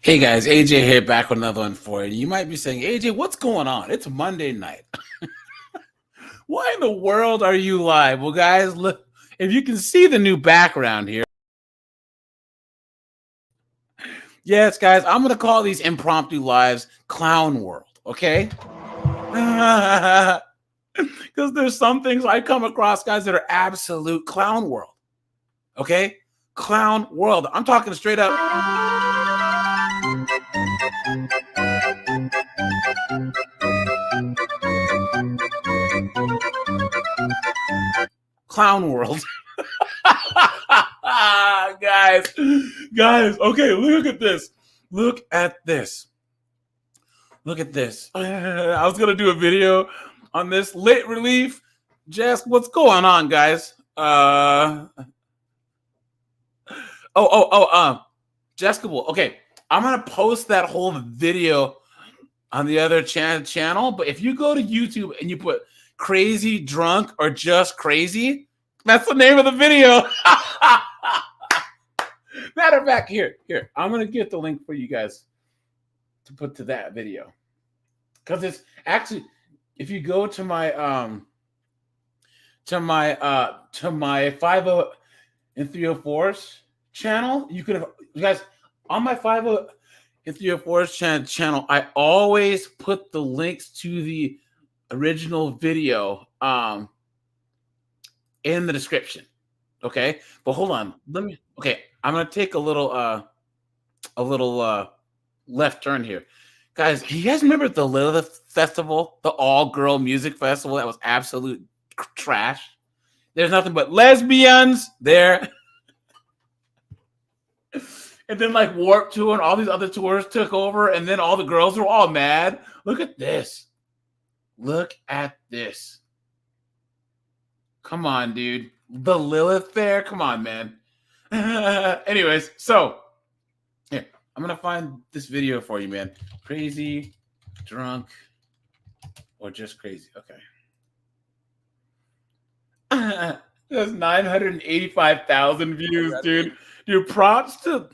Hey guys, AJ here back with another one for you. You might be saying, AJ, what's going on? It's Monday night. Why in the world are you live? Well, guys, look, if you can see the new background here. Yes, guys, I'm going to call these impromptu lives Clown World, okay? Because there's some things I come across, guys, that are absolute clown world, okay? Clown world. I'm talking straight up. Clown world. guys, okay, look at this. Look at this. Look at this. I was gonna do a video on this late relief. Jess, what's going on, guys? Jessica, okay, I'm gonna post that whole video on the other channel. But if you go to YouTube and you put "crazy drunk" or "just crazy," that's the name of the video. Matter of fact, here, I'm gonna get the link for you guys to put to that video, because it's actually, if you go to my 50 and 304s channel, you could have, you guys, on my 50 and 304s channel, I always put the links to the original video in the description. Okay, but hold on, okay, I'm gonna take a little left turn here. Guys, you guys remember the Lilith Festival, the all-girl music festival that was absolute trash? There's nothing but lesbians there. And then like Warped Tour and all these other tours took over, and then all the girls were all mad. Look at this. Look at this. Come on, dude. The Lilith Fair? Come on, man. Anyways, so here, I'm gonna find this video for you, man. Crazy, drunk, or just crazy. Okay. That's 985,000 views, dude. Dude, props to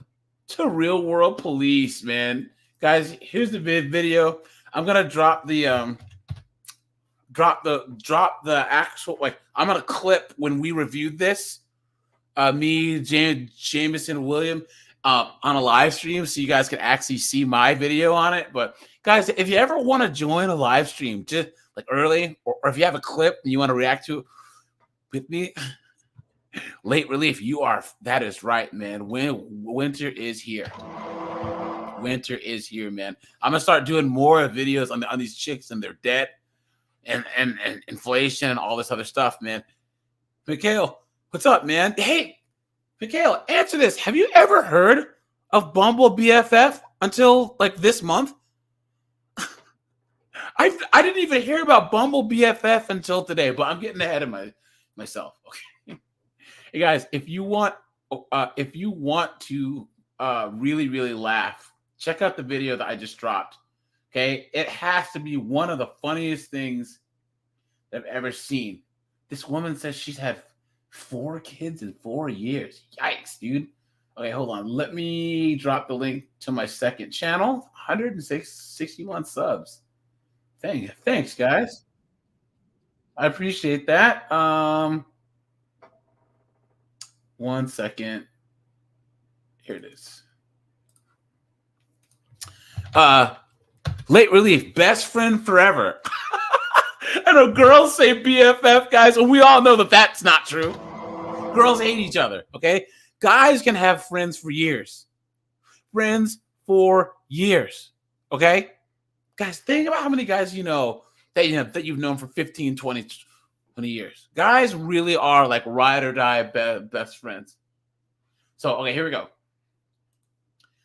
Real World Police, man. Guys, here's the video. I'm gonna drop the actual, like, I'm gonna clip when we reviewed this. Me, Jameson, William, on a live stream, so you guys can actually see my video on it. But guys, if you ever want to join a live stream, just like early, or if you have a clip and you want to react to it with me, late relief, that is right, man. Winter is here. Winter is here, man. I'm gonna start doing more videos on these chicks and their debt and inflation and all this other stuff, man. Mikhail, what's up, man? Hey, Mikhail, answer this. Have you ever heard of Bumble BFF until like this month? I didn't even hear about Bumble BFF until today, but I'm getting ahead of myself. Okay, hey guys, if you want to really, really laugh, check out the video that I just dropped. Okay, it has to be one of the funniest things I've ever seen. This woman says she's had 4 kids in 4 years. Yikes, dude. Okay, hold on. Let me drop the link to my second channel. 161 subs. Thanks, guys. I appreciate that. 1 second. Here it is. Late relief, best friend forever. I know girls say BFF, guys, and we all know that that's not true. Girls hate each other, okay? Guys can have friends for years. Friends for years, okay? Guys, think about how many guys you know that you've known for 15, 20 years. Guys really are like ride or die best friends. So, okay, here we go.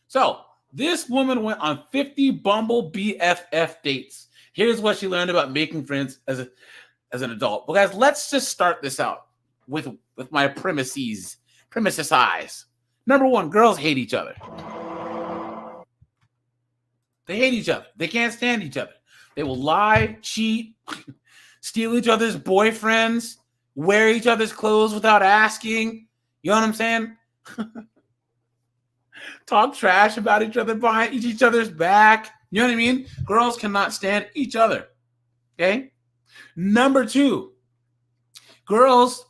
So, this woman went on 50 Bumble BFF dates. Here's what she learned about making friends as an adult. Well, guys, let's just start this out with my premises. Number 1, girls hate each other. They hate each other. They can't stand each other. They will lie, cheat, steal each other's boyfriends, wear each other's clothes without asking. You know what I'm saying? talk trash about each other behind each other's back. You know what I mean? Girls cannot stand each other. Okay. Number two, girls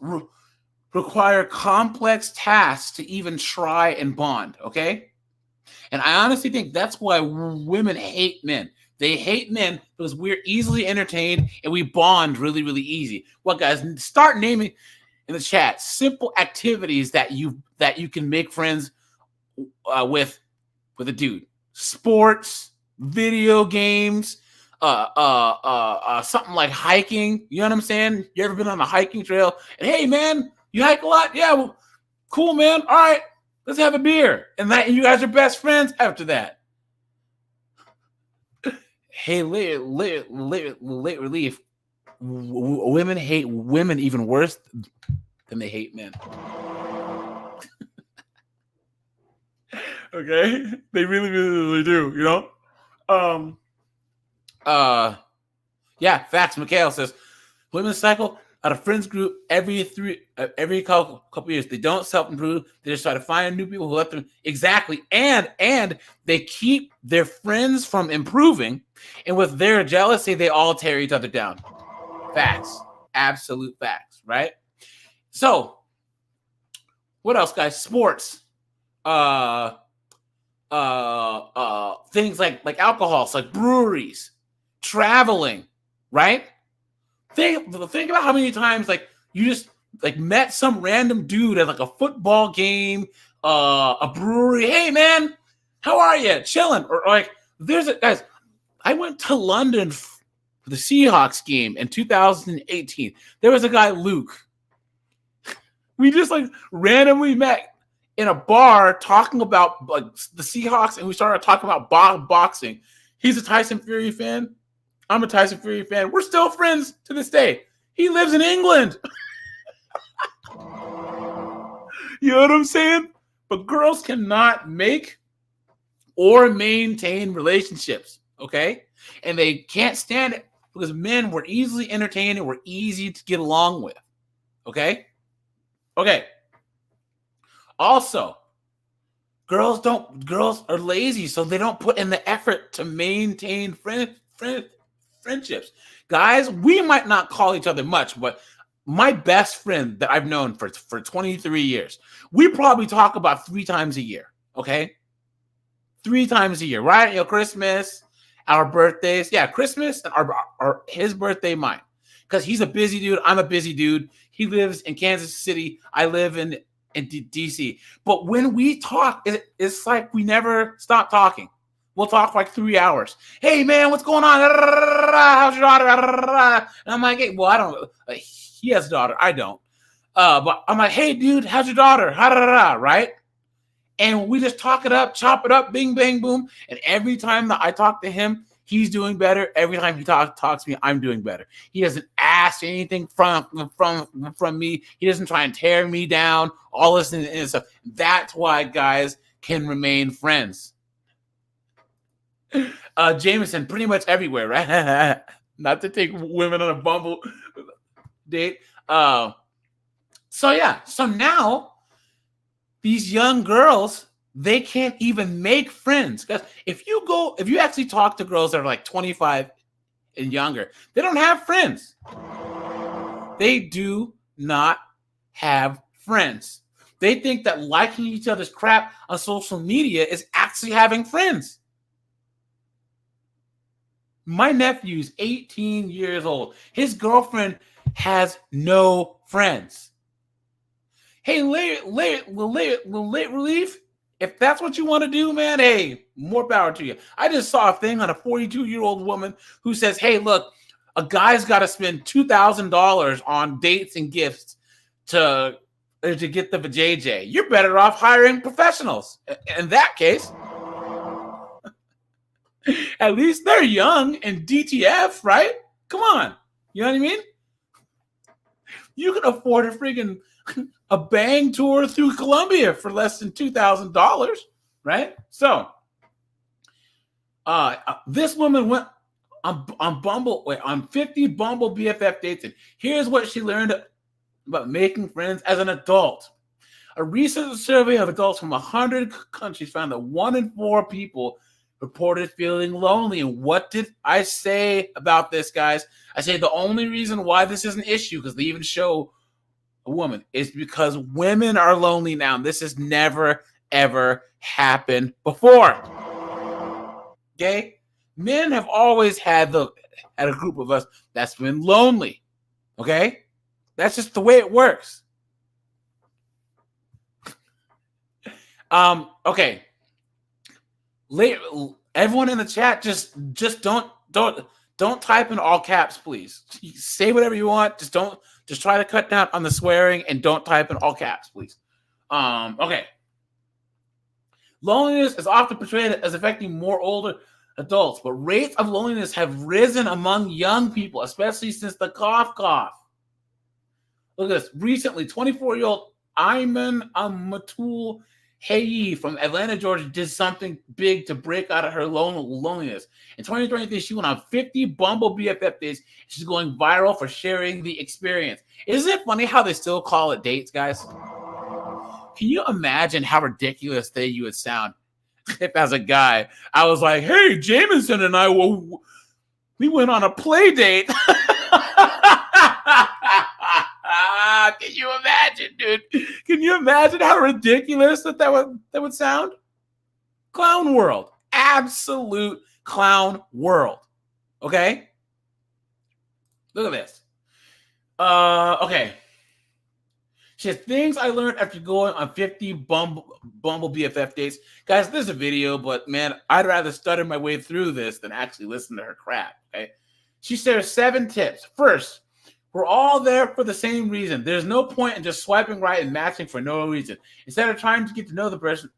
require complex tasks to even try and bond. Okay. And I honestly think that's why women hate men. They hate men because we're easily entertained and we bond really, really easy. Well, guys, start naming in the chat simple activities that you can make friends with a dude. Sports, video games, something like hiking. You know what I'm saying? You ever been on a hiking trail? And hey, man, you hike a lot? Yeah, well, cool, man. All right, let's have a beer. And you guys are best friends after that. Hey, late relief. Women hate women even worse than they hate men. Okay, they really, really, really do. You know. Yeah. Facts. Mikhail says women cycle out of friends group every couple years. They don't self-improve. They just try to find new people who let them exactly, and they keep their friends from improving. And with their jealousy, they all tear each other down. Facts, absolute facts, right? So, what else, guys? Sports, things like alcohol, like breweries, traveling, right? Think about how many times like you just like met some random dude at like a football game, a brewery. Hey man, how are you? Chilling. Or like guys, I went to London for the Seahawks game in 2018. There was a guy, Luke. We just like randomly met in a bar talking about like the Seahawks, and we started talking about boxing. He's a Tyson Fury fan. I'm a Tyson Fury fan. We're still friends to this day. He lives in England. You know what I'm saying? But girls cannot make or maintain relationships, okay? And they can't stand it because men were easily entertained and were easy to get along with, okay? Okay. Also, girls are lazy, so they don't put in the effort to maintain friendships. Guys, we might not call each other much, but my best friend that I've known for 23 years, we probably talk about 3 times a year, okay? 3 times a year, right? You know, Christmas, our birthdays. Yeah, Christmas, and our his birthday, mine. Because he's a busy dude. I'm a busy dude. He lives in Kansas City. I live in DC. But when we talk, it's like we never stop talking. We'll talk for like 3 hours. Hey, man, what's going on? How's your daughter? And I'm like, hey, well, I don't. He has a daughter. I don't. But I'm like, hey, dude, how's your daughter? Right? And we just talk it up, chop it up, bing, bang, boom. And every time that I talk to him, he's doing better. Every time he talks to me, I'm doing better. He doesn't ask anything from me. He doesn't try and tear me down. All this and stuff. That's why guys can remain friends. Jameson, pretty much everywhere, right? Not to take women on a Bumble date. So now these young girls, they can't even make friends. Because if you actually talk to girls that are like 25 and younger, they don't have friends. They do not have friends. They think that liking each other's crap on social media is actually having friends. My nephew's 18 years old. His girlfriend has no friends. Hey, late relief. If that's what you want to do, man, hey, more power to you. I just saw a thing on a 42-year-old woman who says, hey, look, a guy's got to spend $2,000 on dates and gifts to get the vajayjay. You're better off hiring professionals. In that case, at least they're young and DTF, right? Come on. You know what I mean? You can afford a bang tour through Colombia for less than $2,000, right? So, this woman went on 50 Bumble BFF dates, and here's what she learned about making friends as an adult. A recent survey of adults from 100 countries found that 1 in 4 people reported feeling lonely. And what did I say about this, guys? I say the only reason why this is an issue, because they even show a woman, is because women are lonely now. This has never, ever happened before. Okay? Men have always had a group of us that's been lonely. Okay? That's just the way it works. Okay. Everyone in the chat, just don't type in all caps, please. Say whatever you want. Just try to cut down on the swearing and don't type in all caps, please. Okay. Loneliness is often portrayed as affecting more older adults, but rates of loneliness have risen among young people, especially since the cough. Look at this. Recently, 24-year-old Ayman Matul Hayi from Atlanta, Georgia, did something big to break out of her loneliness. In 2023, she went on 50 Bumble BFF dates. She's going viral for sharing the experience. Isn't it funny how they still call it dates, guys? Can you imagine how ridiculous you would sound if, as a guy, I was like, "Hey, Jameson and I, we went on a play date." Can you imagine, dude? Can you imagine how ridiculous that would sound? Clown world. Absolute clown world. Okay? Look at this. Okay. She has things I learned after going on 50 Bumble BFF dates. Guys, this is a video, but man, I'd rather stutter my way through this than actually listen to her crap. Okay? She shares 7 tips. First, we're all there for the same reason. There's no point in just swiping right and matching for no reason. Instead of trying to get to know the person,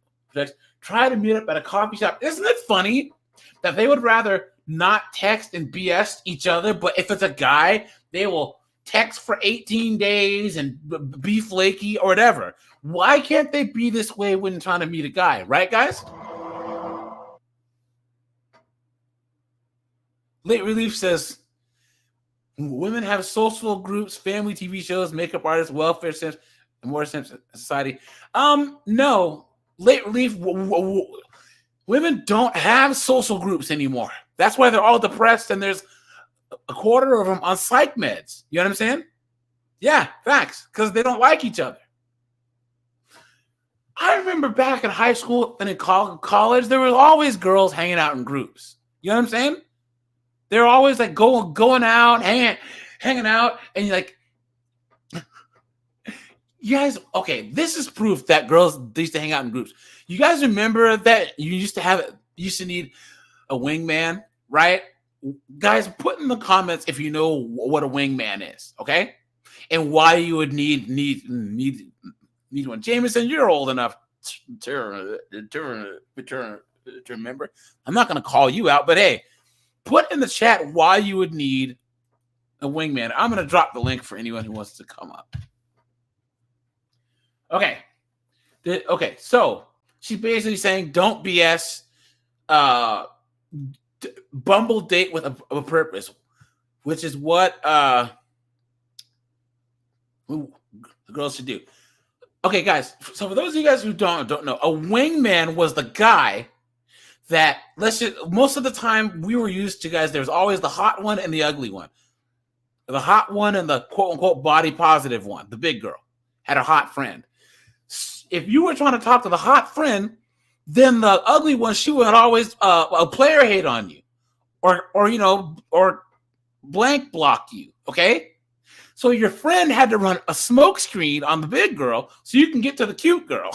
try to meet up at a coffee shop. Isn't it funny that they would rather not text and BS each other, but if it's a guy, they will text for 18 days and be flaky or whatever? Why can't they be this way when trying to meet a guy? Right, guys? Late Relief says, women have social groups, family TV shows, makeup artists, welfare simps, and more simps in society. No. Late Relief, women don't have social groups anymore. That's why they're all depressed and there's a quarter of them on psych meds. You know what I'm saying? Yeah, facts. Because they don't like each other. I remember back in high school and in college, there were always girls hanging out in groups. You know what I'm saying? They're always like going out, hanging out, and you're like, you guys, okay, this is proof that girls used to hang out in groups. You guys remember that you used to need a wingman, right? Guys, put in the comments if you know what a wingman is, okay? And why you would need one. Jameson, you're old enough to remember. I'm not going to call you out, but hey, put in the chat why you would need a wingman. I'm going to drop the link for anyone who wants to come up. Okay. Okay, so she's basically saying don't BS. Bumble date with a purpose, which is what girls should do. Okay, guys. So for those of you guys who don't know, a wingman was the guy that most of the time we were used to, guys. There's always the hot one and the ugly one. The hot one and the quote unquote body positive one, the big girl, had a hot friend. If you were trying to talk to the hot friend, then the ugly one, she would always a player hate on you, or blank block you. Okay, so your friend had to run a smoke screen on the big girl so you can get to the cute girl,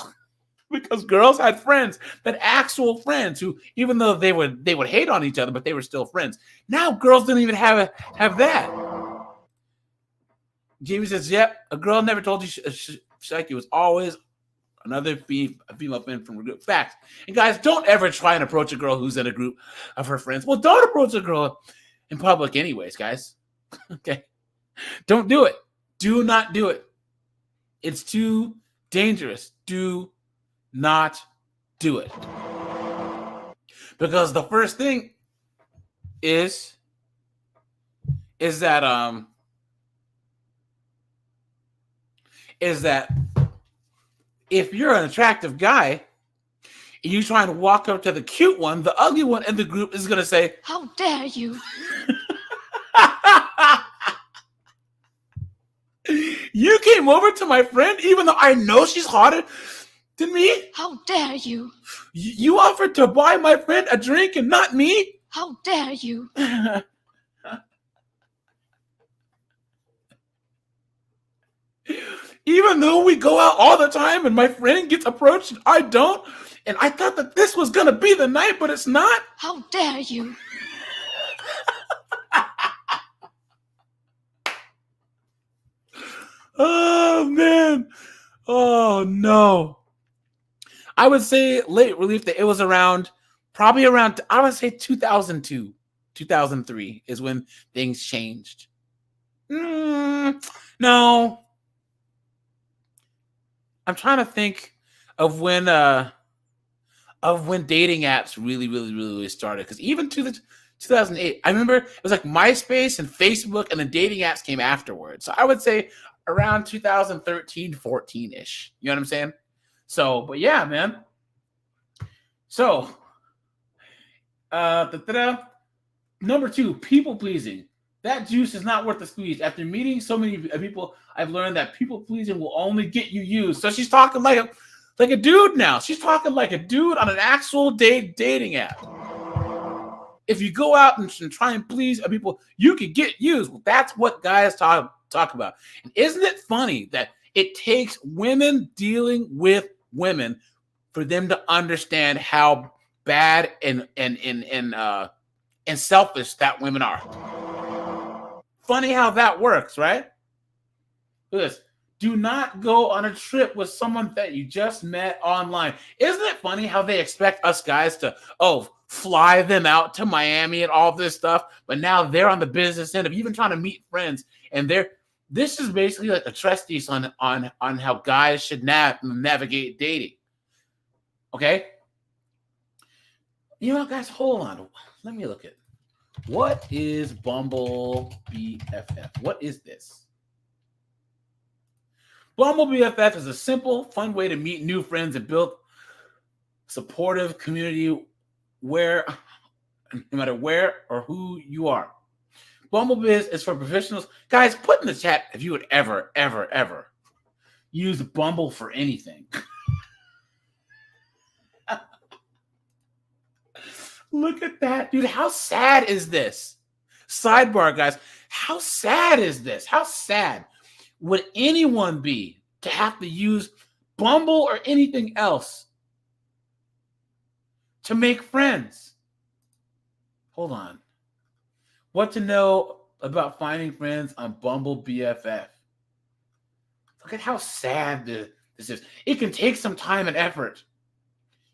because girls had friends, that actual friends who, even though they would hate on each other, but they were still friends. Now girls don't even have that. Jamie says, "Yep, a girl never told you she was always another female friend from a group." Facts. And guys, don't ever try and approach a girl who's in a group of her friends. Well, don't approach a girl in public anyways, guys. Okay? Don't do it. Do not do it. It's too dangerous. Do not do it. Because the first thing is that if you're an attractive guy and you try and walk up to the cute one, the ugly one in the group is going to say, "How dare you?" You came over to my friend even though I know she's hotter than me? "How dare you?" You offered to buy my friend a drink and not me? "How dare you?" Even though we go out all the time and my friend gets approached and I don't, and I thought that this was going to be the night, but it's not? "How dare you?" Oh, man. Oh, no. I would say late relief that it was probably around, I would say 2002, 2003 is when things changed. No. I'm trying to think of when dating apps really started. Because even to the 2008, I remember it was like MySpace and Facebook, and the dating apps came afterwards. So I would say around 2013, 14-ish. You know what I'm saying? So, but yeah, man. So, number 2, people pleasing. That juice is not worth the squeeze. After meeting so many people, I've learned that people pleasing will only get you used. So she's talking like a dude now. She's talking like a dude on an actual dating app. If you go out and try and please people, you could get used. Well, that's what guys talk about. And isn't it funny that it takes women dealing with women for them to understand how bad and selfish that women are? Funny how that works, right? Look at this. Do not go on a trip with someone that you just met online. Isn't it funny how they expect us guys to, fly them out to Miami and all this stuff, but now they're on the business end of even trying to meet friends, and this is basically like a treatise on how guys should navigate dating. Okay? You know what, guys? Hold on. Let me look at it. What is Bumble BFF? What is this? Bumble BFF is a simple, fun way to meet new friends and build supportive community where, no matter where or who you are. Bumble Biz is for professionals. Guys, put in the chat if you would ever use Bumble for anything. Look at that, dude. How sad is this? Sidebar, guys. How sad is this? How sad would anyone be to have to use Bumble or anything else to make friends? Hold on. What to know about finding friends on Bumble BFF. Look at how sad this is. It can take some time and effort.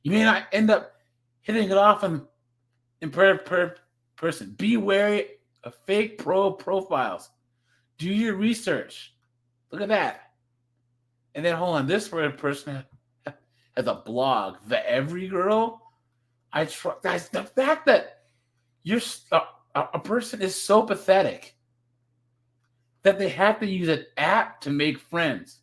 You may not end up hitting it off in person. Be wary of fake profiles. Do your research. Look at that. And then hold on. This person has a blog. The Every Girl. Guys, the fact that you're a person is so pathetic that they have to use an app to make friends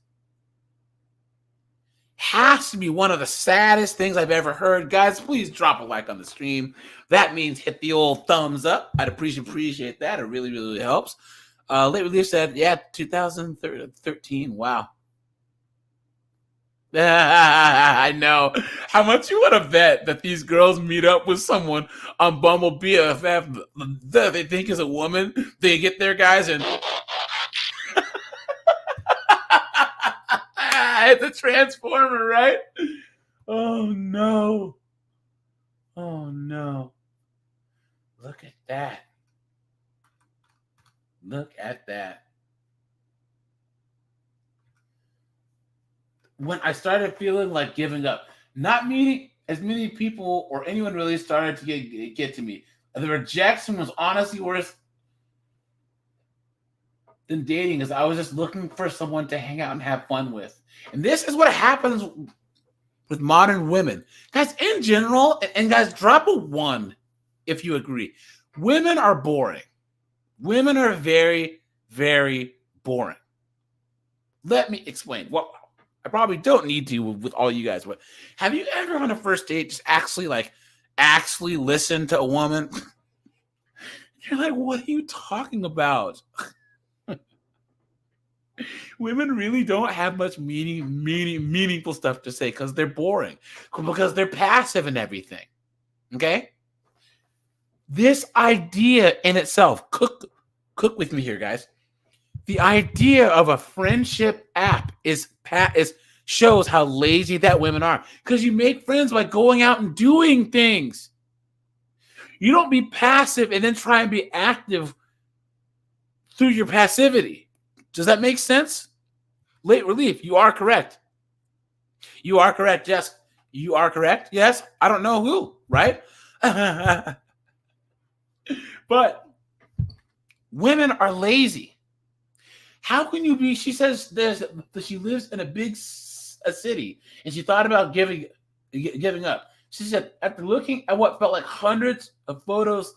has to be one of the saddest things I've ever heard. Guys, please drop a like on the stream. That means hit the old thumbs up. I'd appreciate that. It really helps. Late Relief said, 2013. Wow. I know. How much you want to bet that these girls meet up with someone on Bumble BFF that they think is a woman? They get there, guys, and it's a transformer, right? Oh no. Look at that. When I started feeling like giving up, not meeting as many people or anyone really started to get to me. The rejection was honestly worse than dating, as I was just looking for someone to hang out and have fun with. And this is what happens with modern women. Guys, in general, and guys, drop a 1 if you agree. Women are boring. Women are very, very boring. Let me explain. Well, I probably don't need to with all you guys, but have you ever on a first date just actually listened to a woman? You're like, what are you talking about? Women really don't have much meaningful stuff to say because they're boring, because they're passive and everything. Okay? This idea in itself, cook with me here, guys. The idea of a friendship app is shows how lazy that women are, because you make friends by going out and doing things. You don't be passive and then try and be active through your passivity. Does that make sense? Late relief, you are correct. You are correct. Yes, you are correct. Yes, I don't know who, right? But women are lazy. How can you be? She says she lives in a big city, and she thought about giving up. She said, after looking at what felt like hundreds of photos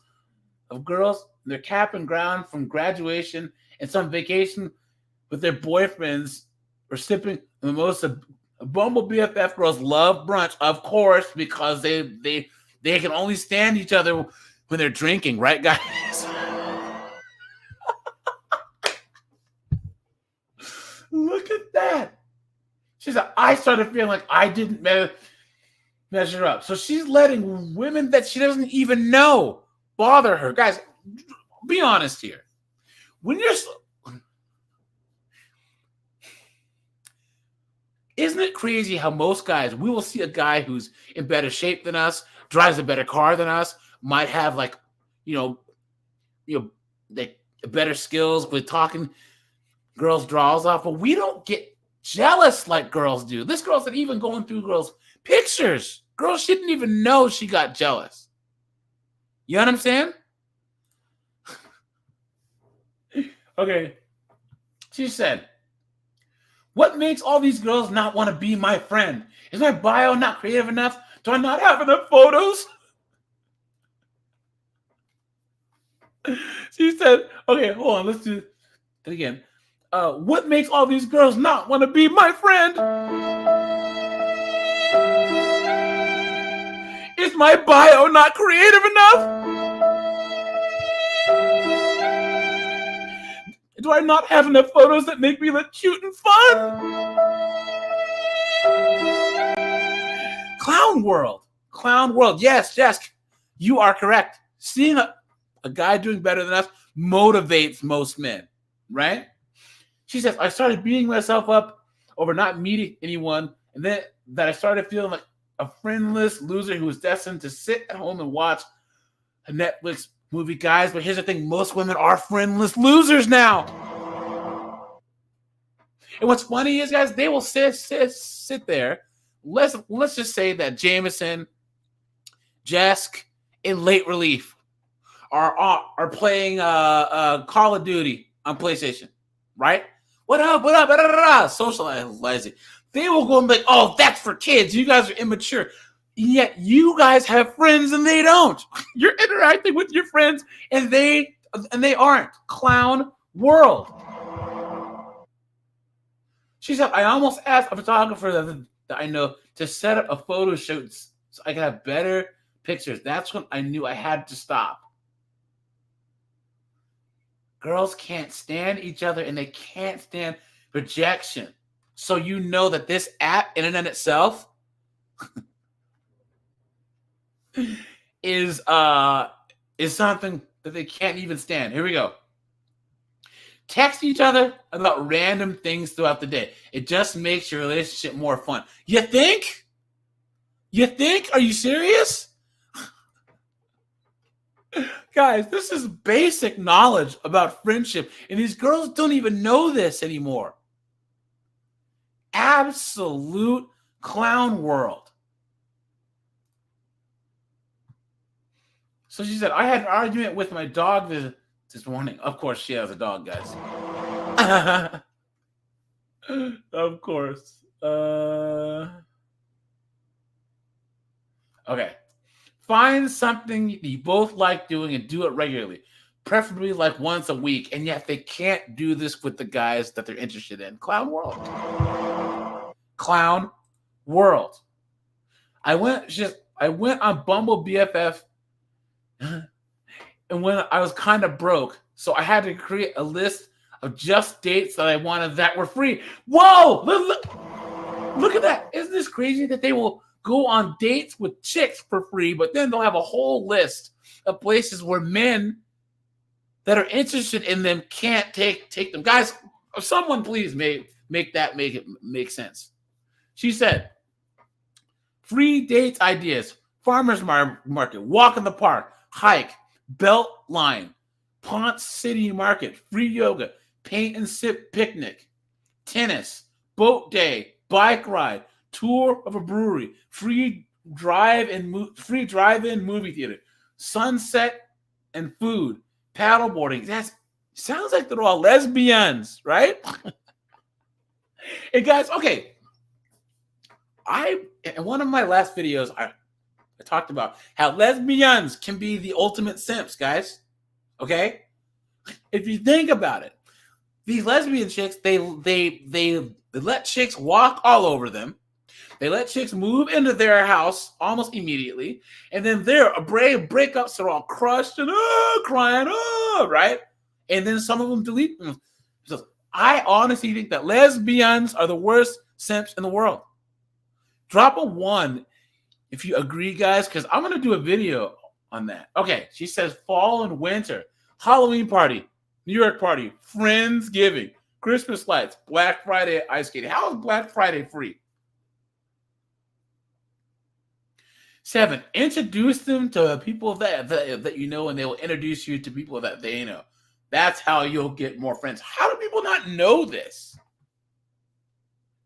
of girls in their cap and gown from graduation and some vacation with their boyfriends, or sipping mimosa, Bumble BFF girls love brunch, of course, because they can only stand each other when they're drinking, right, guys? Look at that. She said, I started feeling like I didn't measure up. So she's letting women that she doesn't even know bother her. Guys, be honest here. Isn't it crazy how most guys, we will see a guy who's in better shape than us, drives a better car than us, might have like better skills with talking girls' draws off, but we don't get jealous like girls do. This girl's not even going through girls' pictures. Girls shouldn't even know she got jealous. You know what I'm saying? Okay. She said, what makes all these girls not want to be my friend? Is my bio not creative enough? Do I not have enough photos? She said, okay, hold on, let's do it again. What makes all these girls not want to be my friend? Is my bio not creative enough? Do I not have enough photos that make me look cute and fun? Clown world. Yes, you are correct. Seeing a guy doing better than us motivates most men, right? She says, I started beating myself up over not meeting anyone, and then that I started feeling like a friendless loser who was destined to sit at home and watch a Netflix movie. Guys, but here's the thing, most women are friendless losers now. And what's funny is, guys, they will sit there. Let's just say that Jameson, Jesk, and Late Relief are playing Call of Duty on PlayStation, right? What up? Socializing. They will go and be like, oh, that's for kids. You guys are immature. Yet you guys have friends and they don't. You're interacting with your friends and they aren't. Clown world. She said, I almost asked a photographer that I know to set up a photo shoot so I could have better pictures. That's when I knew I had to stop. Girls can't stand each other and they can't stand rejection. So you know that this app in and of itself is something that they can't even stand. Here we go. Text each other about random things throughout the day. It just makes your relationship more fun. You think? Are you serious? Guys, this is basic knowledge about friendship, and these girls don't even know this anymore. Absolute clown world. So she said, I had an argument with my dog this morning. Of course, she has a dog, guys. Of course. Okay. Find something you both like doing and do it regularly, preferably like once a week, and yet they can't do this with the guys that they're interested in. Clown world. clown world. I went on Bumble BFF, and when I was kind of broke, so I had to create a list of just dates that I wanted that were free. Whoa! Look at that. Isn't this crazy that they will go on dates with chicks for free, but then they'll have a whole list of places where men that are interested in them can't take them. Guys, someone please make it make sense. She said, free dates ideas, farmer's market, walk in the park, hike, belt line, Ponce City Market, free yoga, paint and sip picnic, tennis, boat day, bike ride, tour of a brewery, free drive-in movie theater, sunset and food, paddleboarding. That sounds like they're all lesbians, right? And guys, okay. In one of my last videos, I talked about how lesbians can be the ultimate simps, guys. Okay? If you think about it, these lesbian chicks, they let chicks walk all over them. They let chicks move into their house almost immediately, and then their brave breakups are all crushed and crying, right? And then some of them delete them. So I honestly think that lesbians are the worst simps in the world. Drop a 1 if you agree, guys, because I'm going to do a video on that. Okay, she says fall and winter, Halloween party, New York party, Friendsgiving, Christmas lights, Black Friday ice skating. How is Black Friday free? 7, introduce them to people that you know, and they will introduce you to people that they know. That's how you'll get more friends. How do people not know this?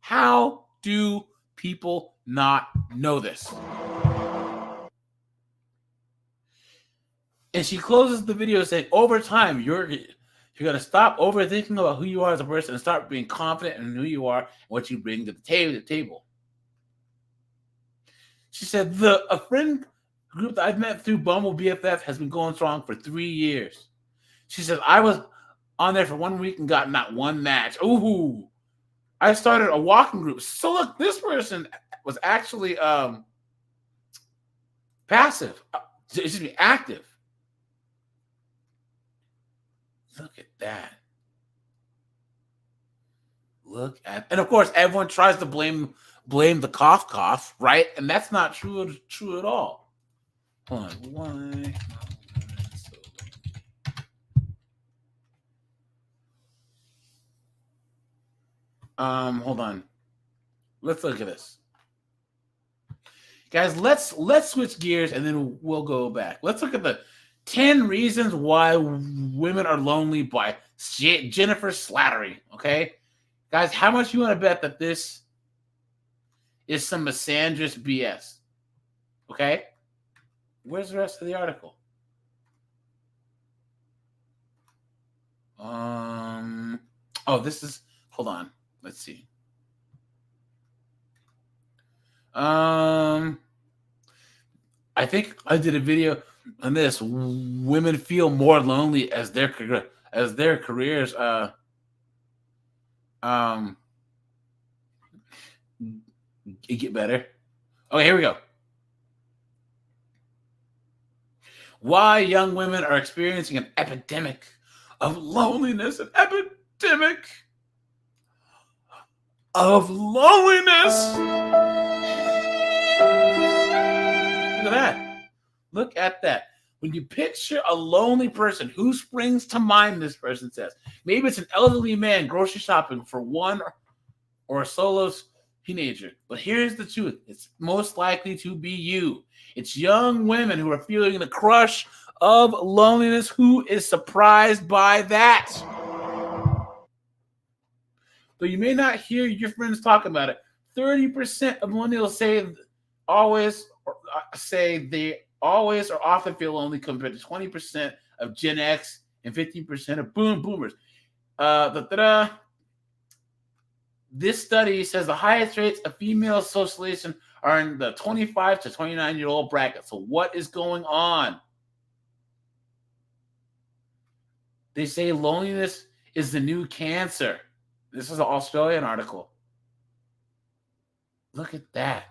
How do people not know this? And she closes the video saying, over time, you're going to stop overthinking about who you are as a person and start being confident in who you are and what you bring to the table. She said, a friend group that I've met through Bumble BFF has been going strong for 3 years. She said, I was on there for 1 week and got not one match. Ooh. I started a walking group. So look, this person was actually passive. Excuse me, active. Look at that. And of course, everyone tries to blame the cough, right? And that's not true at all. Hold on. Hold on. Let's look at this. Guys, let's switch gears and then we'll go back. Let's look at the 10 reasons why women are lonely by Jennifer Slattery, okay? Guys, how much you want to bet that this is some misandrist BS? Okay? Where's the rest of the article? This is, hold on. Let's see. I think I did a video on this. Women feel more lonely as their careers get better. Okay, here we go. Why young women are experiencing an epidemic of loneliness. An epidemic of loneliness. Look at that. Look at that. When you picture a lonely person, who springs to mind, this person says? Maybe it's an elderly man grocery shopping for one or a solo teenager. But here's the truth. It's most likely to be you. It's young women who are feeling the crush of loneliness. Who is surprised by that? Though you may not hear your friends talk about it, 30% of millennials say they always or often feel lonely, compared to 20% of Gen X and 15% of boomers. This study says the highest rates of female socialization are in the 25 to 29-year-old bracket. So what is going on? They say loneliness is the new cancer. This is an Australian article. Look at that.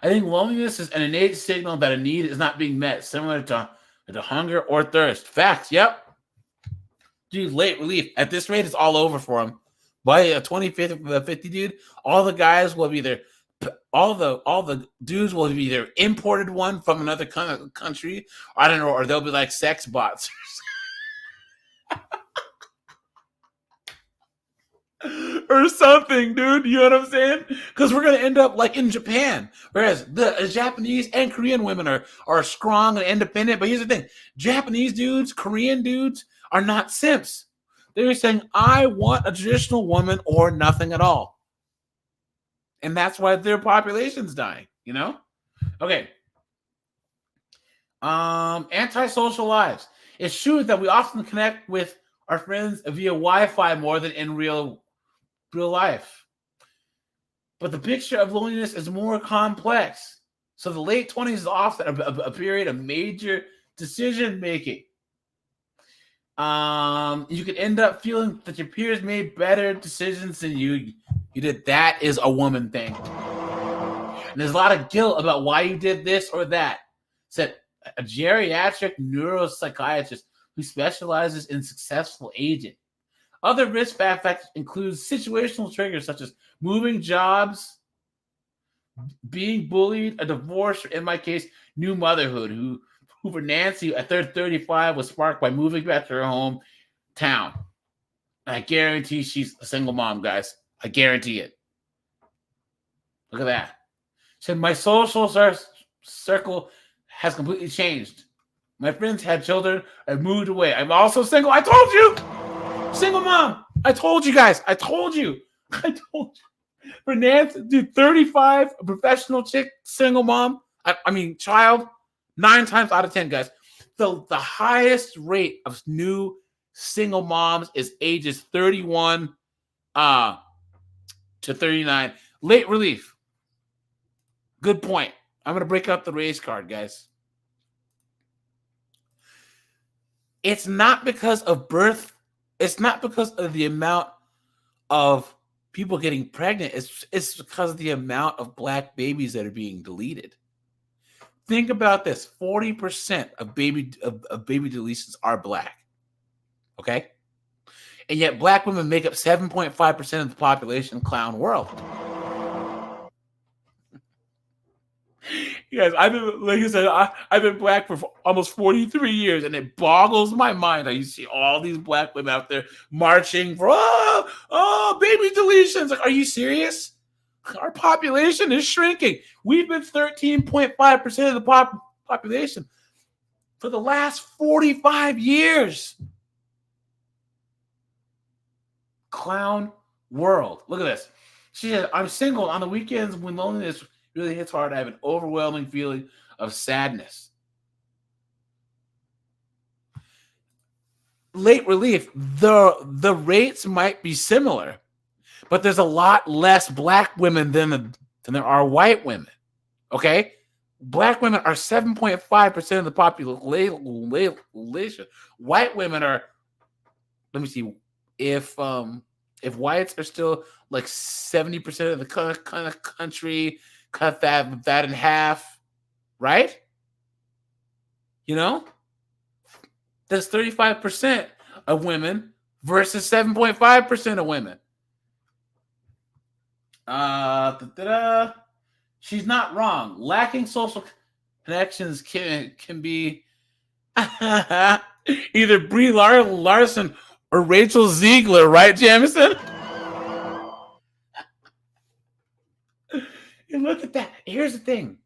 I think loneliness is an innate signal that a need is not being met, similar to hunger or thirst. Facts. Yep. Dude, late relief. At this rate, it's all over for him. By a 25th 50, dude, all the guys will be either all the dudes will have either imported one from another country, or I don't know, or they'll be like sex bots or something, dude. You know what I'm saying? Because we're gonna end up like in Japan, whereas the Japanese and Korean women are strong and independent. But here's the thing: Japanese dudes, Korean dudes are not simps. They're saying, "I want a traditional woman or nothing at all," and that's why their population's dying. You know? Okay. Antisocial lives. It's true that we often connect with our friends via Wi-Fi more than in real life. But the picture of loneliness is more complex. So the late 20s is often a period of major decision making. You could end up feeling that your peers made better decisions than you did. That is a woman thing. And there's a lot of guilt about why you did this or that. Said a geriatric neuropsychiatrist who specializes in successful aging. Other risk factors include situational triggers such as moving jobs, being bullied, a divorce, or in my case, new motherhood, who for Nancy at 35 was sparked by moving back to her hometown. I guarantee she's a single mom, guys. I guarantee it. Look at that. She said, my social circle has completely changed. My friends had children. I moved away. I'm also single. I told you. Single mom. I told you guys. I told you. I told you. For Nancy, dude, 35, a professional chick, single mom. I mean, child. 9 times out of 10, guys. The highest rate of new single moms is ages 31 to 39. Late relief. Good point. I'm going to break out the race card, guys. It's not because of birth. It's not because of the amount of people getting pregnant. It's because of the amount of black babies that are being deleted. Think about this. 40% of baby deletions are black. Okay? And yet black women make up 7.5% of the population clown world. You guys, I've been, like I said, I've been black for almost 43 years, and it boggles my mind how you see all these black women out there marching for baby deletions. Like, are you serious? Our population is shrinking. We've been 13.5% of the population for the last 45 years. Clown world. Look at this. She said, I'm single on the weekends when loneliness really hits hard. I have an overwhelming feeling of sadness. Late relief, the rates might be similar, but there's a lot less black women than there are white women. Okay? Black women are 7.5% of the population. White women are, let me see, if whites are still like 70% of the country, cut that in half, right? You know? That's 35% of women versus 7.5% of women. She's not wrong. Lacking social connections can be either Brie Larson or Rachel Ziegler, right, Jamison? And look at that. Here's the thing,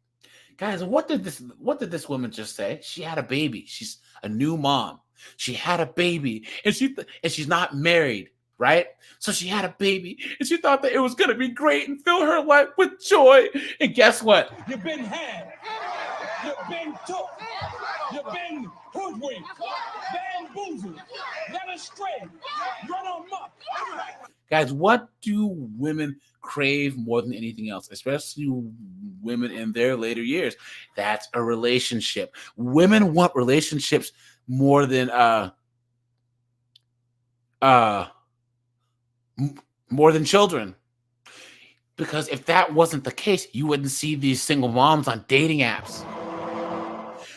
guys. What did this woman just say? She had a baby. She's a new mom. She had a baby, and she's not married, right? So she had a baby, and she thought that it was gonna be great and fill her life with joy. And guess what? You've been had. You've been took. You've been hoodwinked, bamboozled, led astray, run amok. Guys, what do women crave more than anything else, especially women in their later years? That's a relationship. Women want relationships more than more than children. Because if that wasn't the case, you wouldn't see these single moms on dating apps.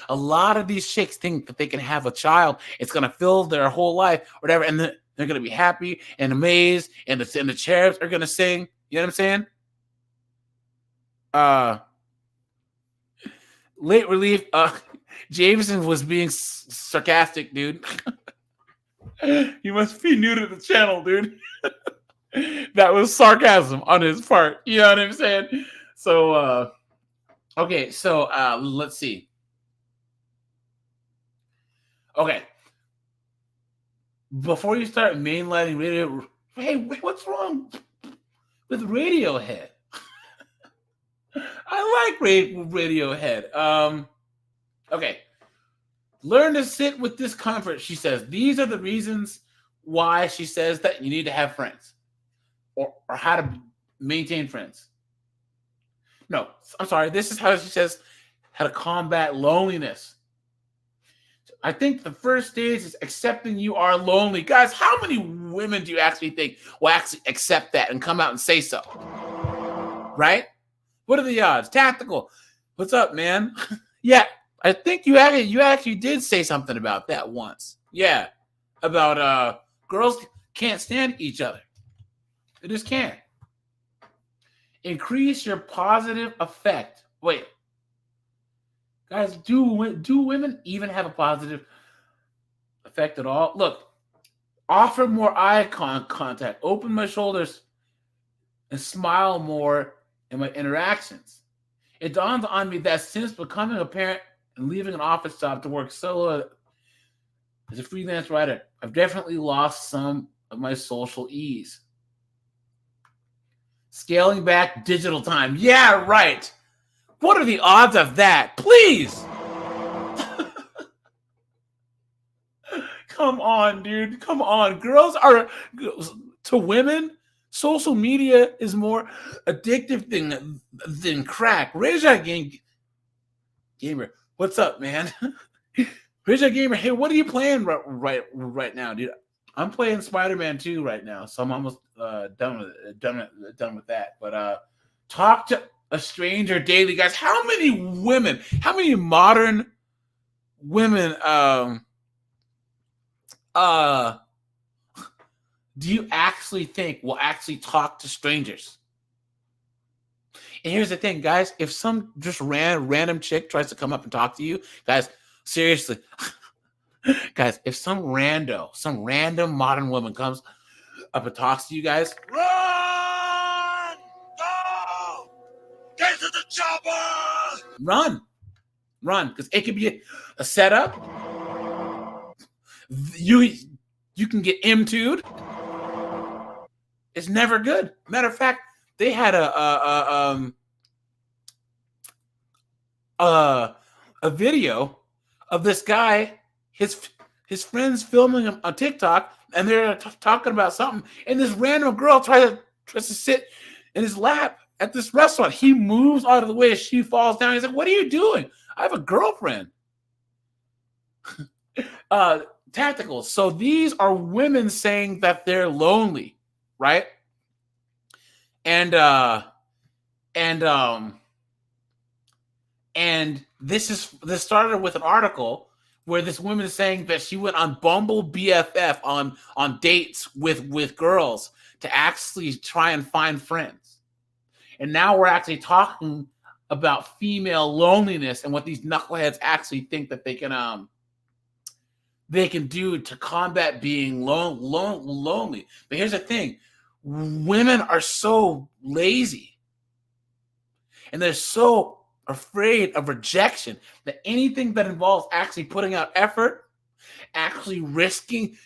A lot of these chicks think that they can have a child. It's going to fill their whole life, or whatever, and they're going to be happy and amazed, and the cherubs are going to sing. You know what I'm saying? Late relief. Jameson was being sarcastic, dude. You must be new to the channel, dude. That was sarcasm on his part. You know what I'm saying? So, okay. So, let's see. Okay. Before you start mainlining radio, hey, what's wrong with Radiohead? I like Radiohead. Okay. Learn to sit with discomfort, she says. These are the reasons why she says that you need to have friends, or how to maintain friends. No, I'm sorry. This is how she says how to combat loneliness. I think the first stage is accepting you are lonely. Guys, how many women do you actually think will actually accept that and come out and say so? Right? What are the odds? Tactical. What's up, man? Yeah, I think you actually did say something about that once. Yeah, about girls can't stand each other. They just can't. Increase your positive effect. Wait. Guys, do women even have a positive effect at all? Look, offer more eye contact, open my shoulders, and smile more in my interactions. It dawns on me that since becoming a parent and leaving an office job to work solo as a freelance writer, I've definitely lost some of my social ease. Scaling back digital time. Yeah, right. What are the odds of that? Please. Come on, dude. Come on. Girls are, to women, social media is more addictive than crack. Raise your gamer. What's up, man? Raise your gamer. Hey, what are you playing right now, dude? I'm playing Spider-Man 2 right now, so I'm almost done with that. But talk to a stranger daily, guys. How many modern women do you actually think will actually talk to strangers? And here's the thing, guys. If some just random chick tries to come up and talk to you, guys, seriously, guys, if some random modern woman comes up and talks to you guys, Run! Go! Get to the chopper! run, because it could be a setup. You can get M2'd. It's never good. Matter of fact, they had a video of this guy, his friends filming him on TikTok, and they're talking about something, and this random girl tries to sit in his lap at this restaurant. He moves out of the way. She falls down. He's like, "What are you doing? I have a girlfriend." Tactical. So these are women saying that they're lonely, right? And this started with an article where this woman is saying that she went on Bumble BFF on dates with girls to actually try and find friends. And now we're actually talking about female loneliness and what these knuckleheads actually think that they can do to combat being lonely. But here's the thing. Women are so lazy. And they're so afraid of rejection that anything that involves actually putting out effort, actually risking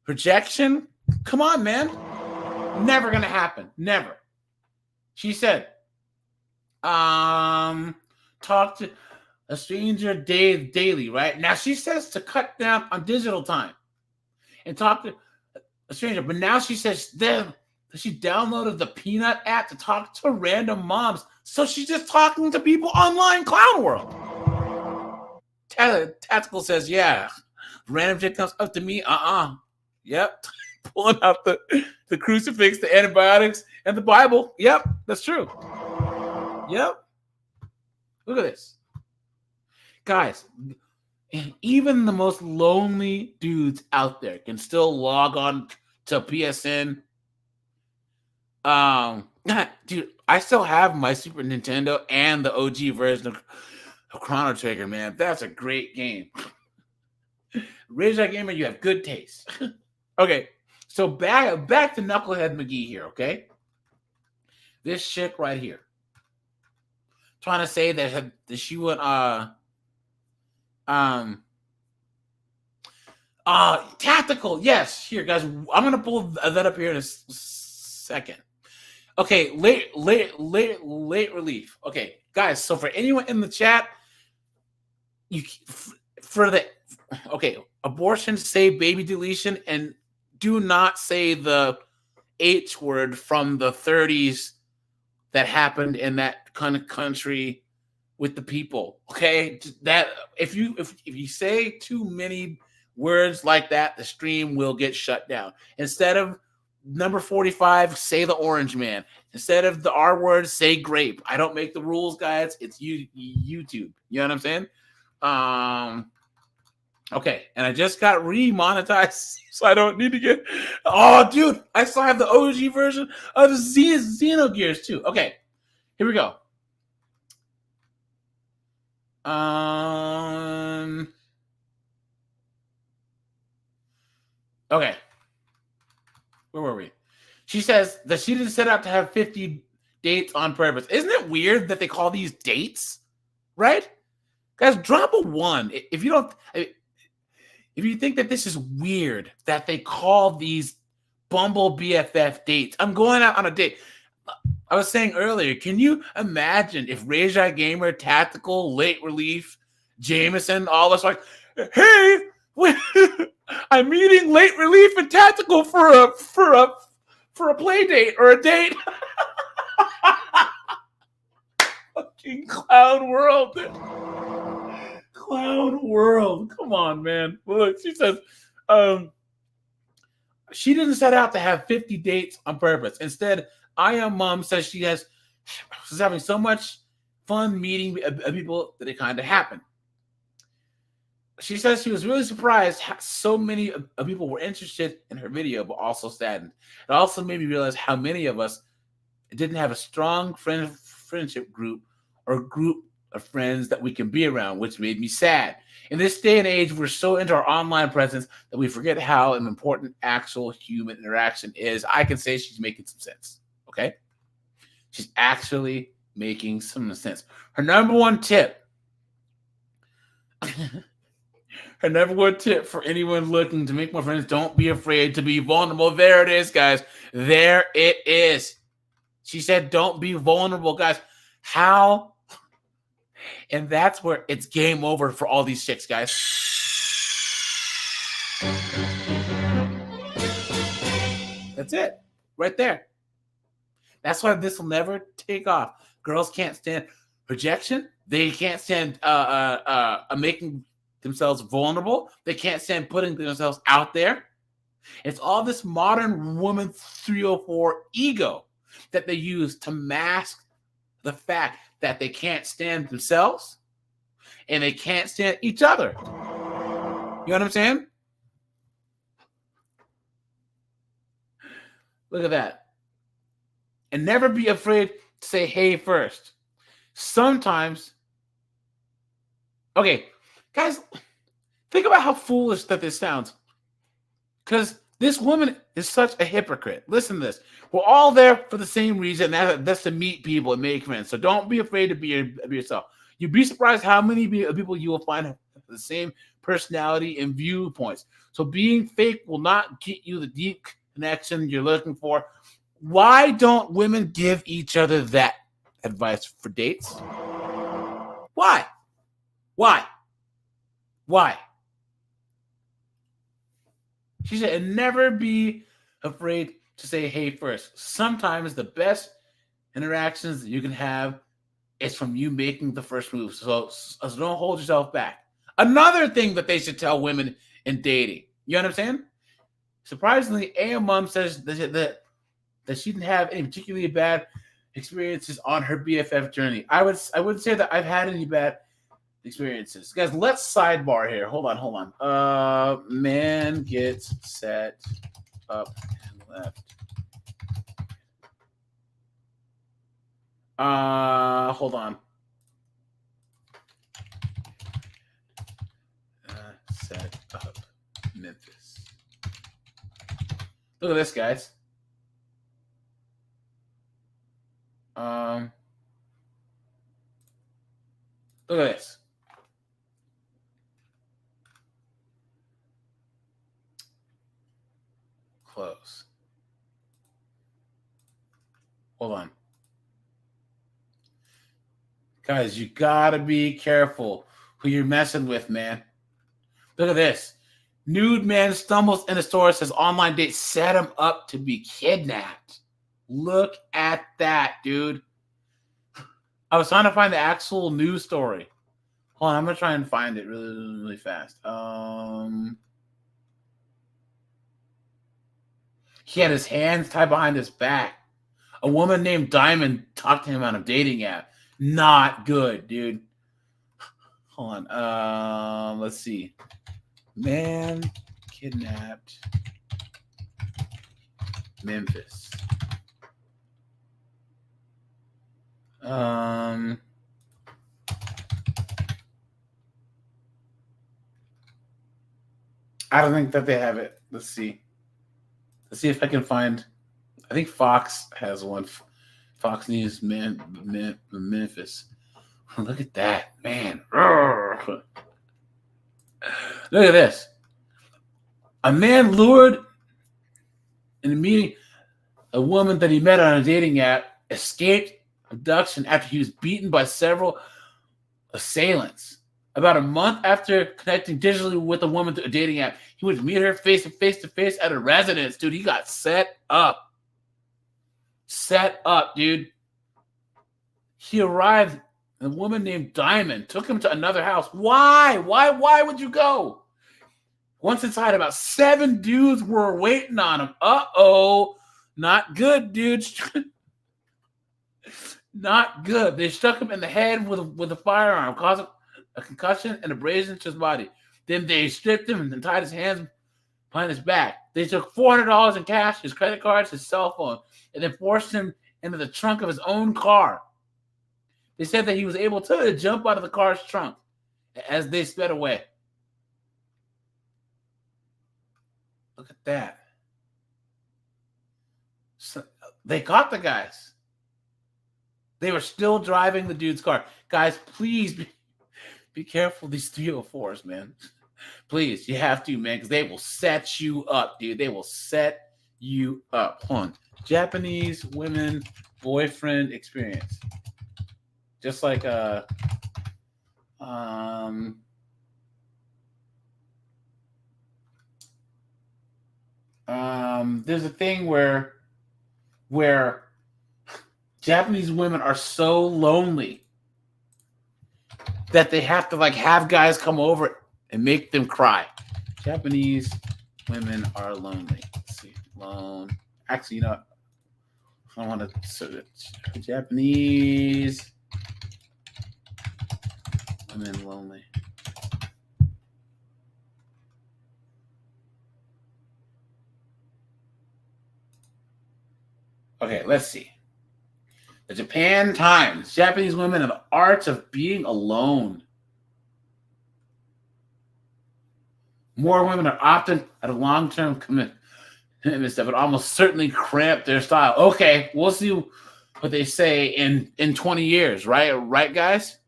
rejection, come on, man. Never going to happen. Never. She said, talk to a stranger daily, right? Now she says to cut down on digital time and talk to a stranger. But now she says that she downloaded the Peanut app to talk to random moms. So she's just talking to people online, clown world. Tactical says, yeah. Random chick comes up to me. Yep. pulling out the crucifix, the antibiotics, and the Bible. Yep, that's true. Yep. Look at this. Guys, even the most lonely dudes out there can still log on to PSN. Dude, I still have my Super Nintendo and the OG version of Chrono Trigger, man. That's a great game. Rage That Gamer, you have good taste. Okay, so back to Knucklehead McGee here, okay? This chick right here. Trying to say that she would tactical. Yes, here, guys. I'm gonna pull that up here in a second. Okay, late relief. Okay, guys. So for anyone in the chat, abortion, say baby deletion, and do not say the H word from the 30s that happened in that kind of country with the people. Okay, that if you say too many words like that, the stream will get shut down. Instead of number 45, say the orange man. Instead of the R word, say grape. I don't make the rules, guys. It's YouTube. You know what I'm saying? Okay, and I just got remonetized, so I don't need to get. Oh, dude, I still have the OG version of Xenogears too. Okay, here we go. Okay. Where were we? She says that she didn't set out to have 50 dates on purpose. Isn't it weird that they call these dates? Right? Guys, drop a 1. If you think that this is weird that they call these Bumble BFF dates. I'm going out on a date. I was saying earlier, can you imagine if Rage Gamer, Tactical, Late Relief, Jameson, all us like, hey, I'm meeting Late Relief and Tactical for a play date or a date. Fucking clown world. Clown world. Come on, man. Look, she says, she didn't set out to have 50 dates on purpose. Instead, I Am Mom says she's having so much fun meeting people that it kind of happened. She says she was really surprised how so many people were interested in her video, but also saddened. It also made me realize how many of us didn't have a strong friendship group or group of friends that we can be around, which made me sad. In this day and age, we're so into our online presence that we forget how important actual human interaction is. I can say she's making some sense, okay? She's actually making some sense. Her number one tip for anyone looking to make more friends, don't be afraid to be vulnerable. There it is, guys. There it is. She said, don't be vulnerable, guys. How? And that's where it's game over for all these chicks, guys. That's it. Right there. That's why this will never take off. Girls can't stand rejection. They can't stand making themselves vulnerable. They can't stand putting themselves out there. It's all this modern woman 304 ego that they use to mask the fact that they can't stand themselves and they can't stand each other. You know what I'm saying? Look at that. And never be afraid to say hey first. Sometimes, okay, guys, think about how foolish that this sounds. Because this woman is such a hypocrite. Listen to this. We're all there for the same reason. That's to meet people and make friends. So don't be afraid to be yourself. You'd be surprised how many people you will find have the same personality and viewpoints. So being fake will not get you the deep connection you're looking for. Why don't women give each other that advice for dates? Why? She said, and never be afraid to say hey first. Sometimes the best interactions that you can have is from you making the first move. So don't hold yourself back. Another thing that they should tell women in dating. You know what I'm saying? Surprisingly, A Mom says that she didn't have any particularly bad experiences on her BFF journey. I wouldn't say that I've had any bad experiences. Guys, let's sidebar here. Hold on. Man gets set up and left. Hold on. Set up Memphis. Look at this, guys. Look at this. Close. Hold on. Guys, you gotta be careful who you're messing with, man. Look at this. Nude man stumbles in a store, says online date set him up to be kidnapped. Look at that, dude. I was trying to find the actual news story. Hold on, I'm gonna try and find it really, really fast. He had his hands tied behind his back. A woman named Diamond talked to him on a dating app. Not good, dude. Hold on. Let's see. Man kidnapped Memphis. I don't think that they have it. Let's see. Let's see if I can find. I think Fox has one. Fox News, Memphis. Look at that, man. Look at this. A man lured in a meeting a woman that he met on a dating app escaped abduction after he was beaten by several assailants. About a month after connecting digitally with a woman through a dating app, he would meet her face to face at a residence. Dude, he got set up. Set up, dude. He arrived, and a woman named Diamond took him to another house. Why? Why would you go? Once inside, about 7 dudes were waiting on him. Uh-oh. Not good, dude. Not good. They struck him in the head with a firearm, causing a concussion and abrasion to his body. Then they stripped him and tied his hands behind his back. They took $400 in cash, his credit cards, his cell phone, and then forced him into the trunk of his own car. They said that he was able to jump out of the car's trunk as they sped away. Look at that. So they caught the guys. They were still driving the dude's car. Guys, please be careful these 304s, man. Please, you have to, man, because they will set you up, dude. They will set you up. Hold on. Japanese women boyfriend experience. Just like there's a thing where Japanese women are so lonely that they have to have guys come over and make them cry. Japanese women are lonely. Let's see. Actually, you know what? I want to search Japanese women lonely. Okay, let's see. The Japan Times. Japanese women and the arts of being alone. More women are often at a long-term commitment that would almost certainly cramp their style. Okay, we'll see what they say in 20 years, right? Right, guys?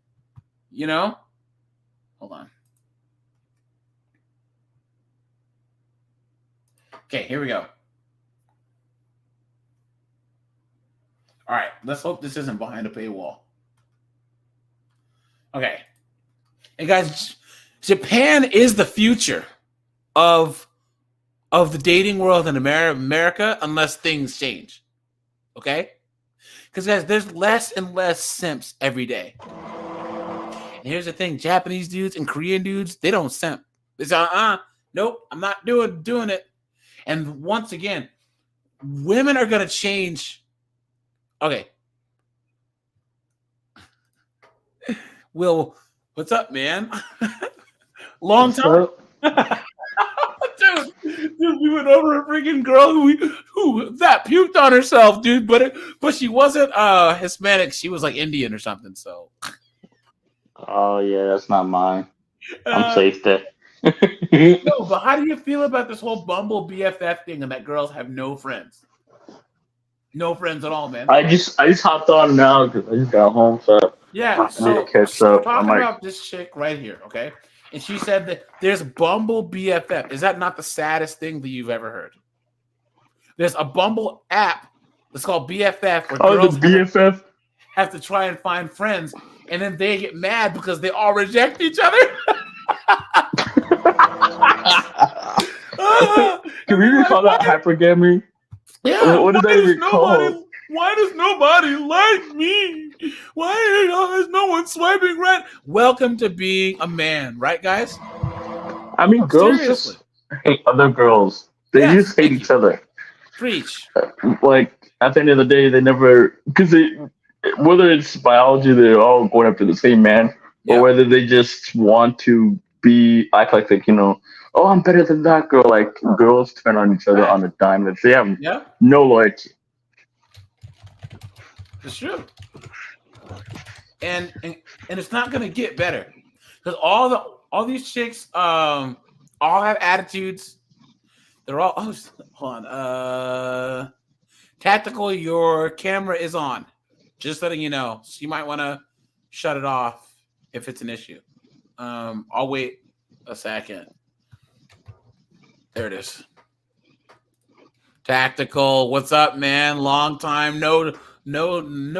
You know? Hold on. Okay, here we go. All right, let's hope this isn't behind a paywall. Okay. Hey, guys, Japan is the future of the dating world in America unless things change. Okay? Because, guys, there's less and less simps every day. And here's the thing. Japanese dudes and Korean dudes, they don't simp. They say, nope, I'm not doing it. And once again, women are going to change. Okay. Will, what's up, man? Long time. Dude, we went over a freaking girl who that puked on herself, dude. But she wasn't Hispanic. She was like Indian or something. So. Oh yeah, that's not mine. I'm Uh, safe there. no, but how do you feel about this whole Bumble BFF thing and that girls have no friends? No friends at all, man. I just hopped on now because I just got home, so Yeah, I need so to catch we're up. I talking might. about this chick right here, okay? And she said that there's Bumble BFF. Is that not the saddest thing that you've ever heard? There's a Bumble app that's called BFF where Oh, the girls BFF. have to try and find friends, and then they get mad because they all reject each other. Can we recall that hypergamy? Yeah, What did why they does recall? Why does nobody like me? Why is no one swiping right? Welcome to being a man, right, guys? I mean, girls Seriously. just hate other girls. They Yes, just hate thank each you. other. Preach. Like at the end of the day, they never whether it's biology, they're all going after the same man, Yeah. or whether they just want to act like oh, I'm better than that girl. Like girls turn on each other Right. on a dime. They have Yeah, no loyalty. it's true. And it's not gonna get better because all these chicks all have attitudes. They're all hold on. Tactical, your camera is on. Just letting you know. So you might want to shut it off if it's an issue. I'll wait a second. There it is. Tactical, what's up, man? Long time no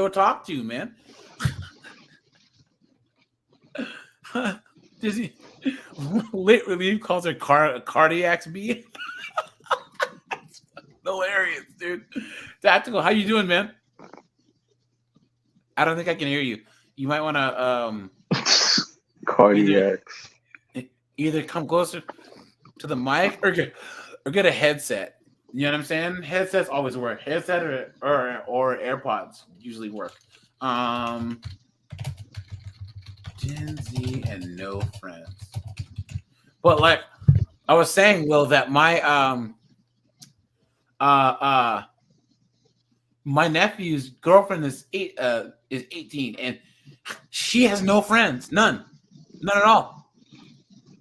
talk to you, man. Does he lit relief calls her cardiac B? Hilarious, dude. Tactical, how you doing, man? I don't think I can hear you. You might want to Cardiacs. either come closer to the mic or get a headset. You know what I'm saying? Headsets always work. Headset or AirPods usually work. Gen Z and no friends. But like I was saying, Will, that my nephew's girlfriend is 18 and she has no friends. None at all.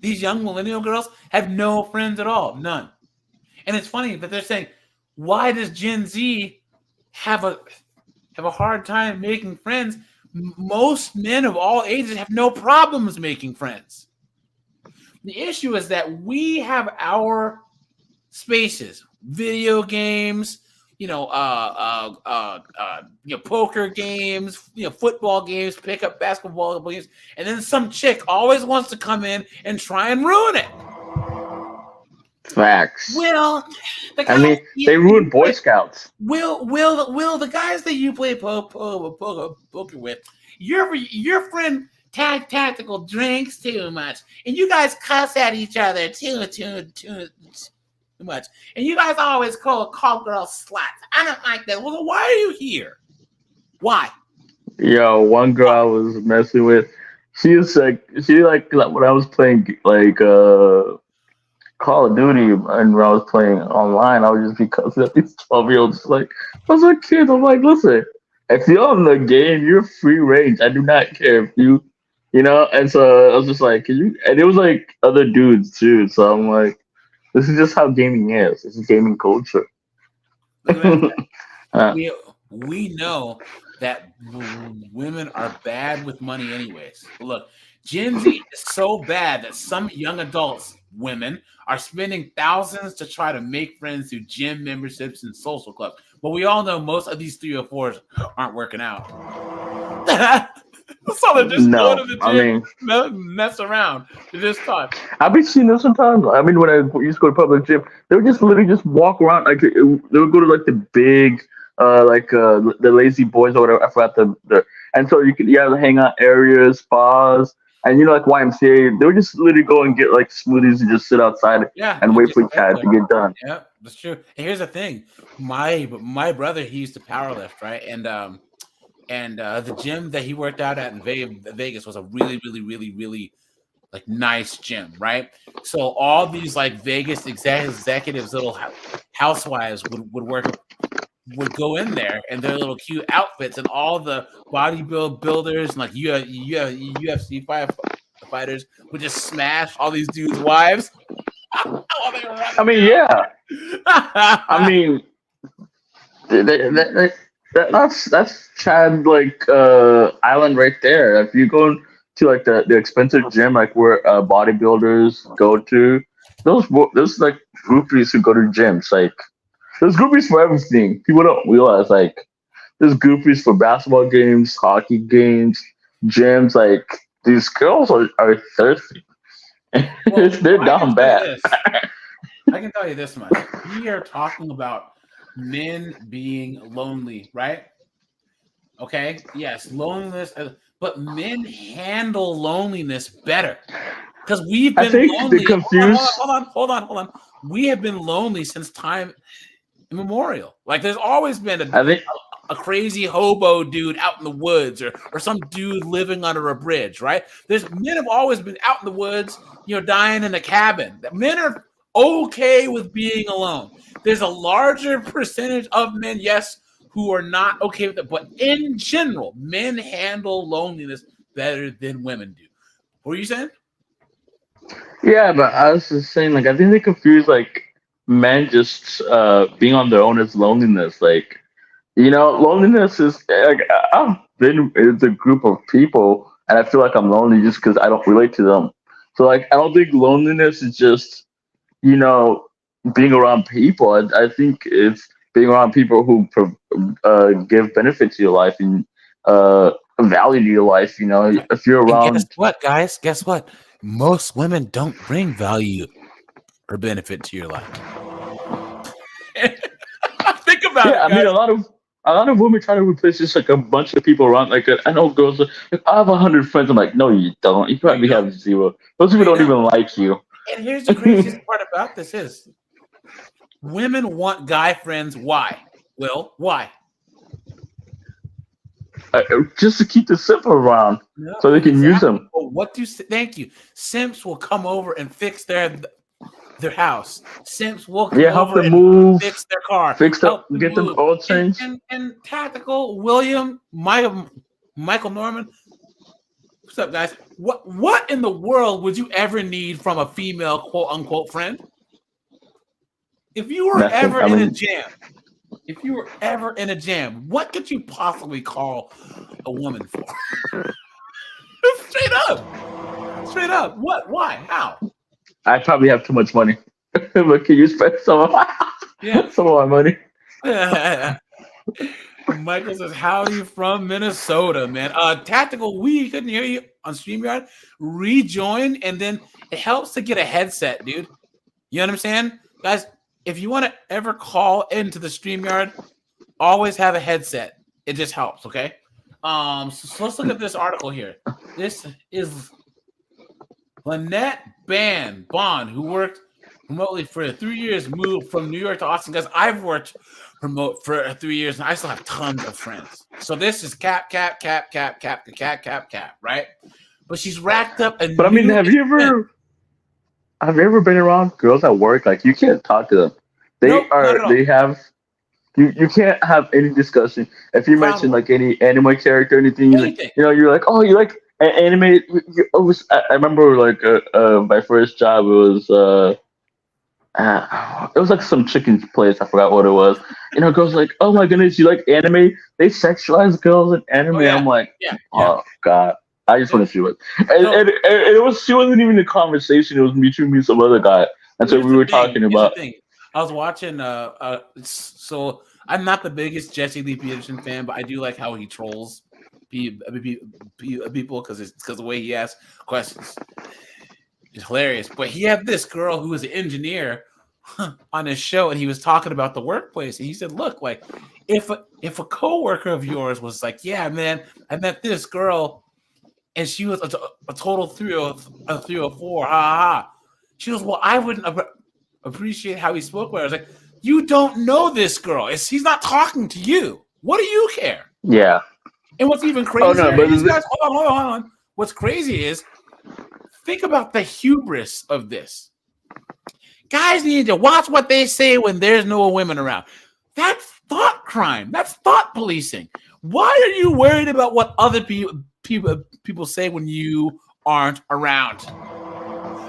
These young millennial girls have no friends at all. None. And it's funny that they're saying, why does Gen Z have a hard time making friends? Most men of all ages have no problems making friends. The issue is that we have our spaces, video games, poker games, football games, pickup basketball games, and then some chick always wants to come in and try and ruin it. Facts. Well, they ruined Boy Scouts. Will the guys that you play poker with, your friend Tactical drinks too much, and you guys cuss at each other too much, and you guys always call girls sluts. I don't like that. Well, why are you here? Why? Yo, one girl I was messing with, she like when I was playing like Call of Duty and when I was playing online, I would just be cussing at these 12-year-olds like, those are kids. I'm like, listen, if you're in the game, you're free range. I do not care if and so I was just like, can you, and it was like other dudes too. So I'm like, this is just how gaming is. This is gaming culture. We know that women are bad with money anyways. Look, Gen Z is so bad that some young adults, women, are spending thousands to try to make friends through gym memberships and social clubs. But we all know most of these 304s aren't working out. So they're just going to the gym, mess around. They just talk. I've been seeing this sometimes. I mean, when I used to go to public gym, they would just literally just walk around. Like they would go to like the big, the lazy boys or whatever. I forgot the and so you have the hangout areas, spas. And like YMCA, they would just literally go and get like smoothies and just sit outside Yeah, and and wait just for sit chat there. to get done. Yeah, that's true. And here's the thing, my brother, he used to power lift, right? And the gym that he worked out at in Vegas was a really, really, really, really like nice gym, right? So all these like Vegas executives, little housewives would go in there and their little cute outfits, and all the builders and like UFC fighters would just smash all these dudes' wives while they were I running mean, yeah. I down. mean, that's Chad like island right there. If you go to like the expensive gym like where bodybuilders go to, those like groupies who go to gyms. Like there's groupies for everything. People don't realize like there's groupies for basketball games, hockey games, gyms. Like these girls are thirsty. Well, They're I can down tell you bad. this. I can tell you this much. We are talking about men being lonely, right? Okay. Yes, loneliness, but men handle loneliness better because we've I been think they lonely. confuse. Hold on. We have been lonely since time immemorial. Like there's always been I think a crazy hobo dude out in the woods, or some dude living under a bridge, right? There's men have always been out in the woods, dying in a cabin. Men are okay with being alone. There's a larger percentage of men, yes, who are not okay with it, but in general, men handle loneliness better than women do. What are you saying? Yeah, but I was just saying, like, I think they confuse like men just being on their own as loneliness. Like, loneliness is like I've been with a group of people, and I feel like I'm lonely just because I don't relate to them. So, like, I don't think loneliness is just you know being around people. I think it's being around people who give benefit to your life and value to your life. If you're And guess around. what, guys? Guess what? Most women don't bring value or benefit to your life. Think about Yeah, it, I mean, guys. a lot of women try to replace just like a bunch of people around. Like, I know girls like, I have 100 friends. I'm like, no, you don't. You No, you probably don't. have zero. Those No, people you don't don't. even like you. And here's the craziest part about this is women want guy friends. Why? Will, why? Just to keep the simple around No, so they can use exactly. them. But thank you. Simps will come over and fix their house. Simps will come Yeah, help over them and move, fix their car, fix them, help them get them move. oil And changed. and, and tactical William, Michael Norman. What's up, guys? What in the world would you ever need from a female quote unquote friend? If you were Nothing. ever I in a mean, jam, what could you possibly call a woman for? Straight up. Straight up. What? Why? How? I probably have too much money. But can you spend Yeah. some of my money? Michael says, howdy from Minnesota, man. Tactical, we couldn't hear you on StreamYard. Rejoin, and then it helps to get a headset, dude. You know what I'm saying? Guys, if you want to ever call into the StreamYard, always have a headset. It just helps, okay? So let's look at this article here. This is Lynette Bond, who worked remotely for 3 years, moved from New York to Austin. Guys, I've worked remote for 3 years, and I still have tons of friends. So this is cap, right? But she's racked up a But I mean, new have you expense. ever been around girls at work? Like, you can't talk to them. Nope, not at all. They have you can't have any discussion if you Found mention one. like any anime character or anything. Anything. You're like, oh, you like anime. I remember like my first job. It was like some chicken place. I forgot what it was. Girls like, oh my goodness, you like anime? They sexualize girls in anime. Oh, yeah. I'm like, Yeah. oh god, I just want to see it. And, So- and, and it was she wasn't even a conversation. It was between me and some other guy, and so Here's we the were thing. talking Here's about. the thing. I was watching. So I'm not the biggest Jesse Lee Peterson fan, but I do like how he trolls people because the way he asks questions is hilarious. But he had this girl who was an engineer on his show, and he was talking about the workplace, and he said, "Look, like if a coworker of yours was like, yeah, man, I met this girl." and she was a total 304. Ha ha ha. She goes, well, I wouldn't appreciate how he spoke with her. I was like, you don't know this girl. He's not talking to you. What do you care? Yeah. And what's even crazier, hold on. What's crazy is, think about the hubris of this. Guys need to watch what they say when there's no women around. That's thought crime. That's thought policing. Why are you worried about what other people say when you aren't around?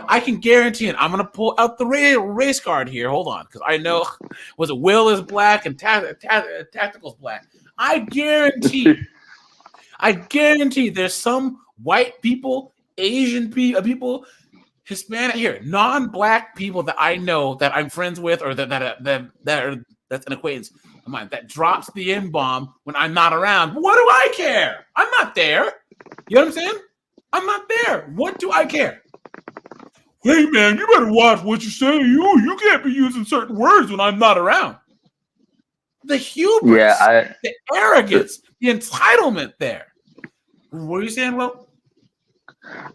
I can guarantee it. I'm going to pull out the race card here. Hold on, because I know Will is black and Tactical's black. I guarantee there's some white people, Asian people, Hispanic non-black people that I know that I'm friends with, or that's an acquaintance of mine that drops the N-bomb when I'm not around. What do I care? I'm not there. You know what I'm saying? I'm not there. What do I care? Hey man, you better watch what you say. You can't be using certain words when I'm not around. The hubris, the arrogance, the entitlement there. What are you saying, Will?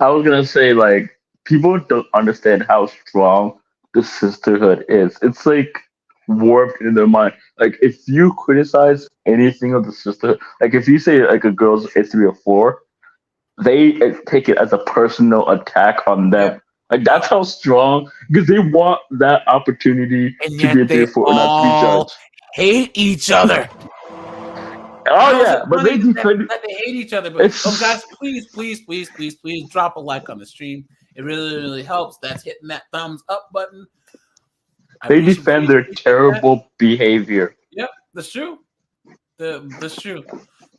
I was gonna say, like, people don't understand how strong the sisterhood is. It's like warped in their mind. Like, if you criticize anything of the sisterhood, like if you say like a girl's a 3 or 4, they take it as a personal attack on them. Yeah. Like, that's how strong, because they want that opportunity to be there for, not to be judged. Hate each other. Oh yeah, but they defend. They hate each other. But guys, please drop a like on the stream. It really helps. That's hitting that thumbs up button. They defend their terrible behavior. Yep, that's true. That's true.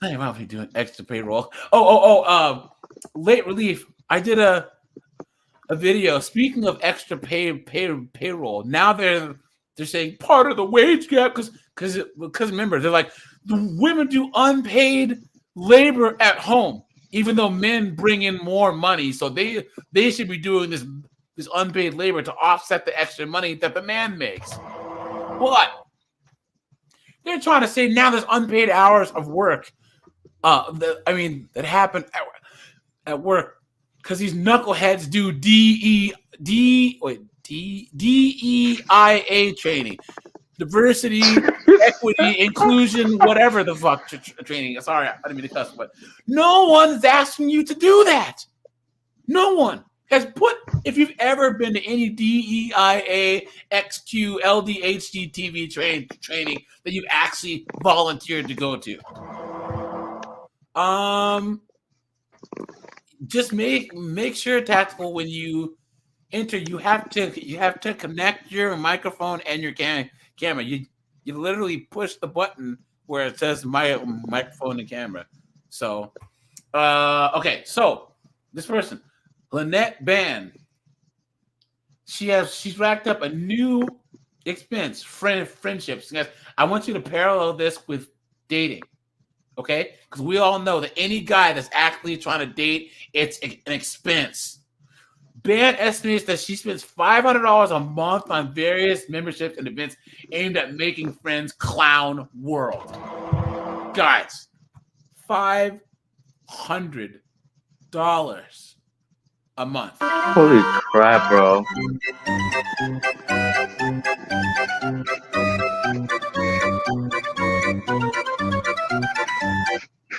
I might be doing extra payroll. Late relief. I did a video. Speaking of extra payroll, now they're saying part of the wage gap because remember, they're like, the women do unpaid labor at home, even though men bring in more money. So they should be doing this unpaid labor to offset the extra money that the man makes. But they're trying to say now there's unpaid hours of work. That happen at work because these knuckleheads do DEIA training. Diversity, equity, inclusion, whatever the fuck training. Sorry, I didn't mean to cuss, but no one's asking you to do that. No one has put, if you've ever been to any DEIA, XQ, LDHD TV training that you've actually volunteered to go to. Just make sure, Tactical, when you enter, you have to connect your microphone and your camera. You literally push the button where it says my microphone and camera. So, okay. So this person, Lynette Ban, she's racked up a new expense, friendships. Guys, I want you to parallel this with dating, okay? Because we all know that any guy that's actually trying to date, it's an expense. Ban estimates that she spends $500 a month on various memberships and events aimed at making friends clown world. Guys, $500 a month. Holy crap, bro.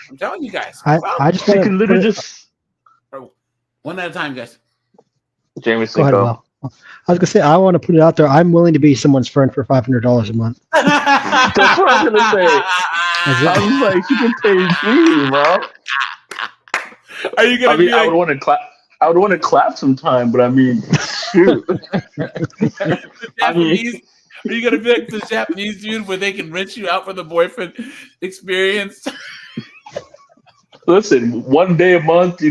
I'm telling you guys. I just you can literally just one at a time, guys. Jamie, go ahead, Will. I was gonna say, I want to put it out there. I'm willing to be someone's friend for $500 a month. That's what I was gonna say. I was like, you can pay me, bro. Are you gonna? I would want to clap. I would want to clap sometime, but I mean, shoot. Are you gonna be like the Japanese dude where they can rent you out for the boyfriend experience? Listen, one day a month,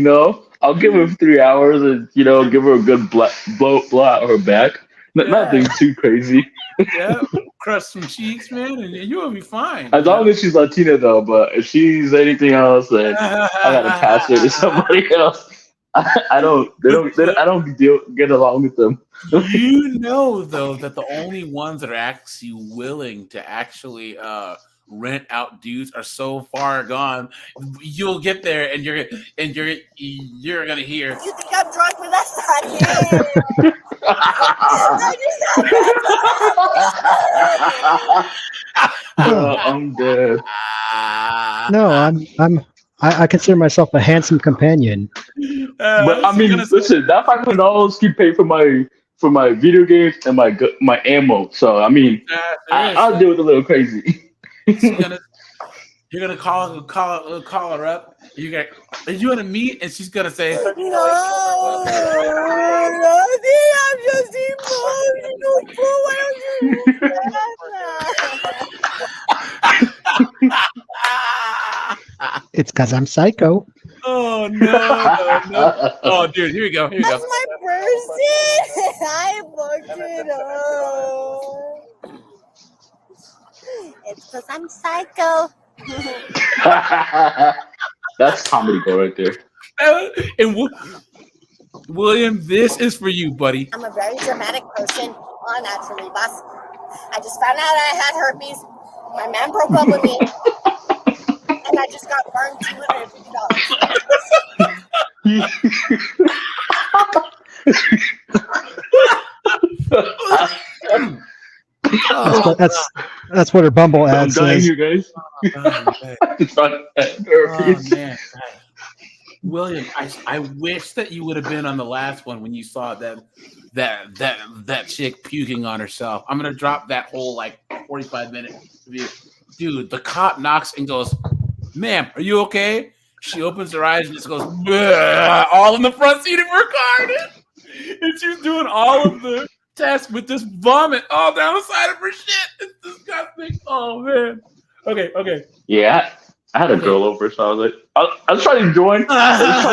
I'll give her 3 hours and, give her a good blow out her back. Nothing too crazy. Yeah, crush some cheeks, man, and you'll be fine. As long as she's Latina, though, but if she's anything else, then I gotta pass her to somebody else. I don't get along with them. You know, though, that the only ones that are actually willing to actually rent out dudes are so far gone. You'll get there and you're gonna hear. You think I'm drunk, but that's not it. I I'm dead. No, I consider myself a handsome companion. But I mean, listen, that $500 can pay for my video games and my ammo. So I mean, I'll do it a little crazy. You're gonna call her up. Are you gonna meet? And she's gonna say, no, nothing. I'm just emotional. Why don't you? It's because I'm psycho. Oh no. Oh, dude, here we go. That's my person. I fucked it up. It's because I'm psycho. That's comedy gold right there. And William, this is for you, buddy. I'm a very dramatic person, naturally, boss. I just found out I had herpes. My man broke up with me, and I just got burned $250. That's what her Bumble ad says. You guys. Oh, man. William, I wish that you would have been on the last one when you saw that chick puking on herself. I'm gonna drop that whole 45-minute review. Dude, the cop knocks and goes, "Ma'am, are you okay?" She opens her eyes and just goes, all in the front seat of her car, dude. And she's doing all of the tests with this vomit all down the side of her shit. It's disgusting. Oh man. Okay. Yeah, I had a girl over, so I was like, I was trying to join. I was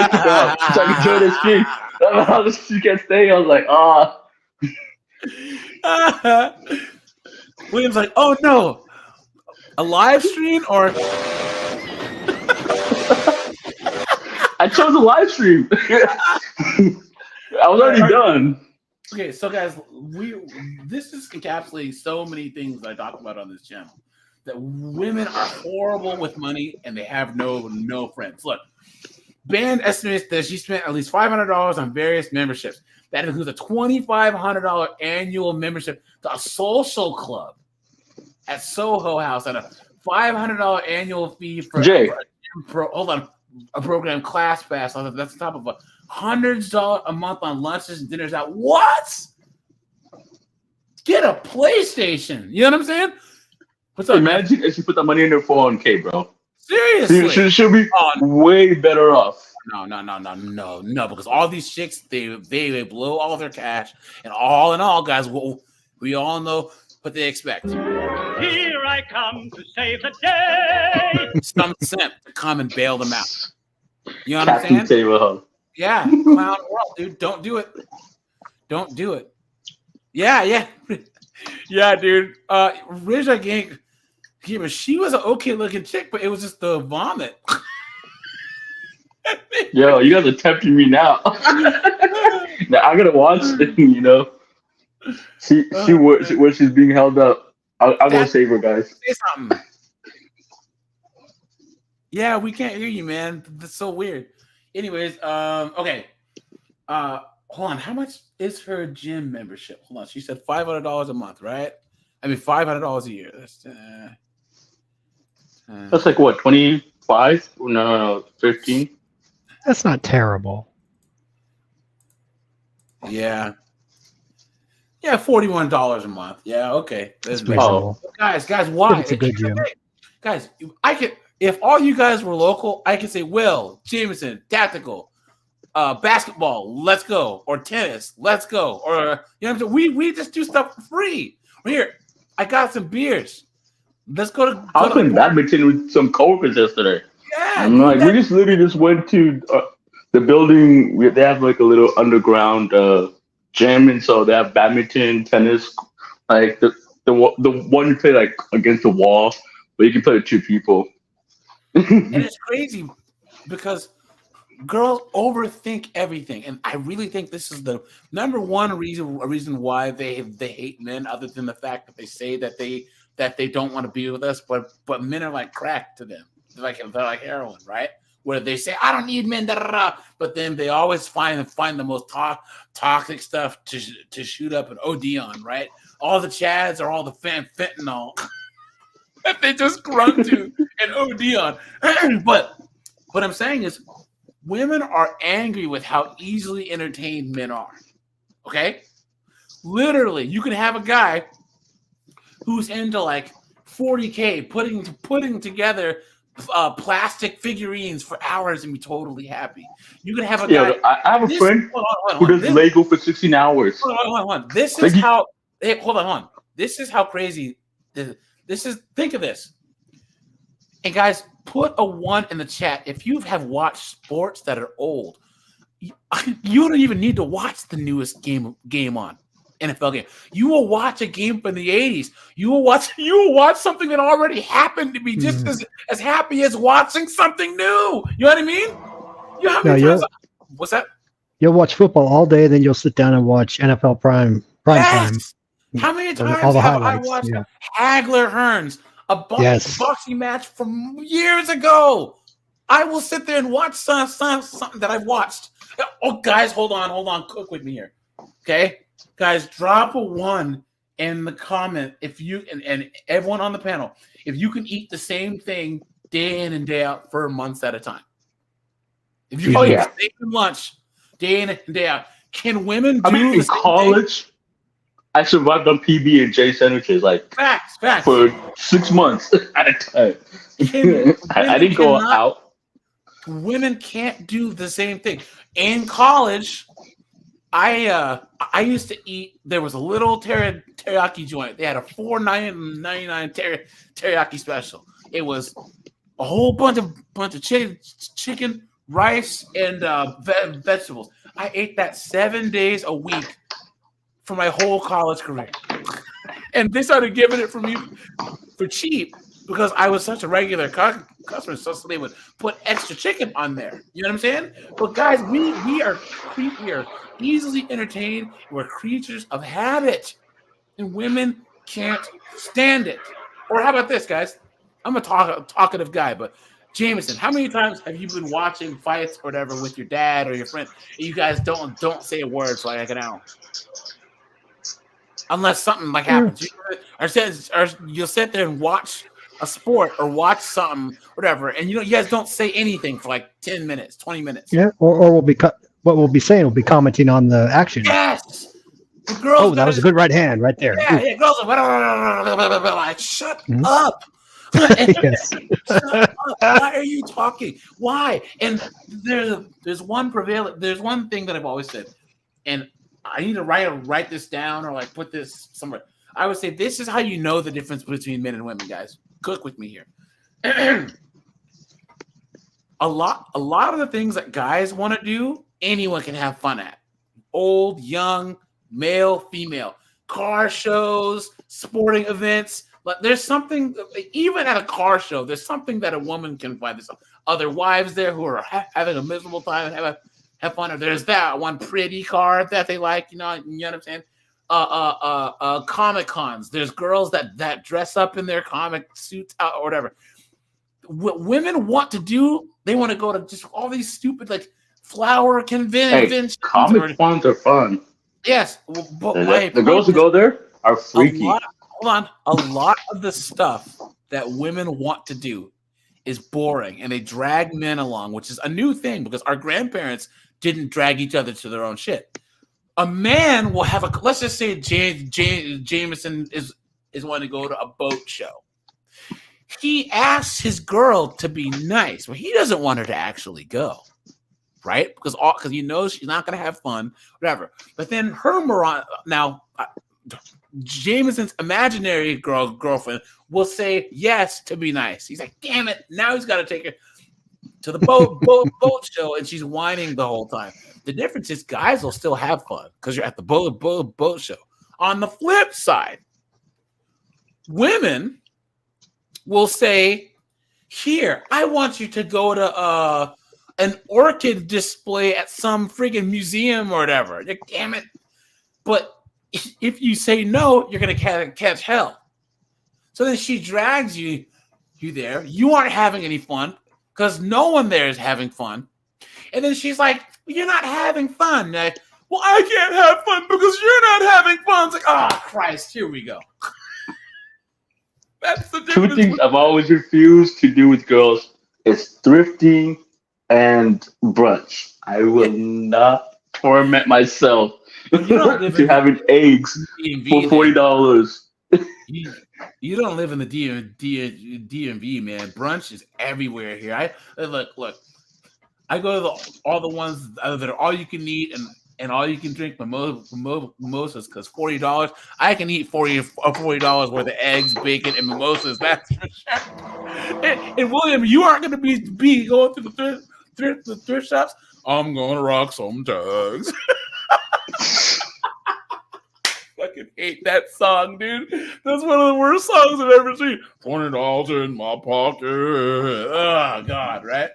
trying to join this stream. I don't know how she can't stay. I was like, William's like, oh no, a live stream or? I chose a live stream. I was already done. Okay, so guys, this is encapsulating so many things I talk about on this channel. That women are horrible with money and they have no friends. Look, Band estimates that she spent at least $500 on various memberships. That includes a $2,500 annual membership to a social club at Soho House and a $500 annual fee for a program Class Pass. That's on top of $100 a month on lunches and dinners out. What? Get a PlayStation. You know what I'm saying? What's up, Imagine if she put the money in her 401k, bro. Seriously, she'll be way better off. No, because all these chicks they blow all their cash, and all in all, guys, we all know what they expect. Here I come to save the day. Some simp to come and bail them out. You know what Captain I'm saying? Table. Yeah, clown world, dude. Don't do it. Don't do it. Yeah, dude. Rizha Gang. Yeah, but she was an okay looking chick, but it was just the vomit. Yo, you guys are tempting me now. Now I gotta watch it, you know. Where she's being held up. I'll go save her, guys. Say something. Yeah, we can't hear you, man. That's so weird. Anyways, okay. Hold on. How much is her gym membership? Hold on. She said $500 a month, right? I mean, $500 a year. That's like what, 25? No, 15. That's not terrible. Yeah, $41 a month. Yeah, okay. That's reasonable. Guys, why? It's a good gym. Guys, if all you guys were local, I could say Will, Jameson, Tactical, basketball, let's go, or tennis, let's go, or you know what I'm saying? We just do stuff for free. Here, I got some beers. Let's go to. I was playing badminton with some coworkers yesterday. Yeah, I'm like, we just literally just went to the building. They have like a little underground gym, and so they have badminton, tennis, like the one you play like against the wall, but you can play with two people. And it's crazy because girls overthink everything, and I really think this is the number one reason why they hate men, other than the fact that they say that that they don't want to be with us, but men are like crack to them. They're like heroin, right? Where they say, I don't need men, da, da, da. But then they always find the most toxic stuff to shoot up and OD on, right? All the Chads are all the fentanyl that they just run to and OD on. But what I'm saying is women are angry with how easily entertained men are, okay? Literally, you can have a guy who's into like 40K putting together plastic figurines for hours and be totally happy. You can have a guy. I have a friend who does Lego for 16 hours. Hold on. This is how. Hey, hold on. This is how crazy. This is. Think of this. And guys, put a 1 in the chat if you have watched sports that are old. You don't even need to watch the newest game on. NFL game. You will watch a game from the 80s. You will watch something that already happened to be just as happy as watching something new. You know what I mean? You know how many times what's that? You'll watch football all day, then you'll sit down and watch NFL prime time. How many times have I watched Hagler Hearns, a boxing match from years ago? I will sit there and watch something that I've watched. Oh, guys, hold on. Cook with me here. Okay? Guys, drop a 1 in the comment if you and everyone on the panel, if you can eat the same thing day in and day out for months at a time. If you can eat the same lunch day in and day out, can women do in college? Thing? I survived on PB and J sandwiches facts for 6 months at a time. I didn't go out. Women can't do the same thing. In college, I used to eat. There was a little teriyaki joint. They had a $4.99 teriyaki special. It was a whole bunch of chicken, rice, and vegetables. I ate that 7 days a week for my whole college career, and they started giving it for me for cheap because I was such a regular customer. So they would put extra chicken on there. You know what I'm saying? But guys, we are easily entertained. We're creatures of habit, and women can't stand it. Or how about this, guys? I'm a talkative guy, but Jameson, how many times have you been watching fights or whatever with your dad or your friend, and you guys don't say a word for like an hour? Unless something like happens. Or you'll sit there and watch a sport or watch something, whatever, and you guys don't say anything for like 10 minutes, 20 minutes. Yeah, or what we'll be saying will be commenting on the action. Yes. The girls that was a good right hand right there. Yeah, girls are like, shut up. Yes. Shut up. Why are you talking? Why? And there's one thing that I've always said, and I need to write this down or like put this somewhere. I would say this is how you know the difference between men and women, guys. Cook with me here. A lot of the things that guys want to do, anyone can have fun at. Old, young, male, female, car shows, sporting events. But there's something, even at a car show, there's something that a woman can find. There's other wives there who are having a miserable time and have fun. Or there's that one pretty car that they like, you know what I'm saying? Comic cons. There's girls that dress up in their comic suits or whatever. What women want to do, they want to go to just all these stupid like flower conventions. Comic cons are fun. Yes, but the girls who go there are freaky. A lot of the stuff that women want to do is boring, and they drag men along, which is a new thing because our grandparents didn't drag each other to their own shit. A man will have let's just say Jameson is wanting to go to a boat show. He asks his girl to be nice, but he doesn't want her to actually go, right? Because he knows she's not going to have fun, whatever. But then Jameson's imaginary girlfriend will say yes to be nice. He's like, damn it, now he's got to take her to the boat show, and she's whining the whole time. The difference is guys will still have fun because you're at the boat show. On the flip side, women will say, here, I want you to go to an orchid display at some friggin' museum or whatever. Like, damn it. But if you say no, you're going to catch hell. So then she drags you there. You aren't having any fun because no one there is having fun. And then she's like, "You're not having fun." Like, well, I can't have fun because you're not having fun. It's like, oh Christ, here we go. That's the Two difference. things I've always refused to do with girls is thrifting and brunch. I will not torment myself You don't live to in having eggs for DMV. $40. You don't live in the DMV, man. Brunch is everywhere here. Look. I go to all the ones that are all you can eat and all you can drink mimosas because $40 I can eat $40 worth of eggs, bacon, and mimosas. That's for sure. And William, you aren't going to be going to the thrift shops. I'm going to rock some tags. Fucking hate that song, dude. That's one of the worst songs I've ever seen. $20 in my pocket. Oh God, right?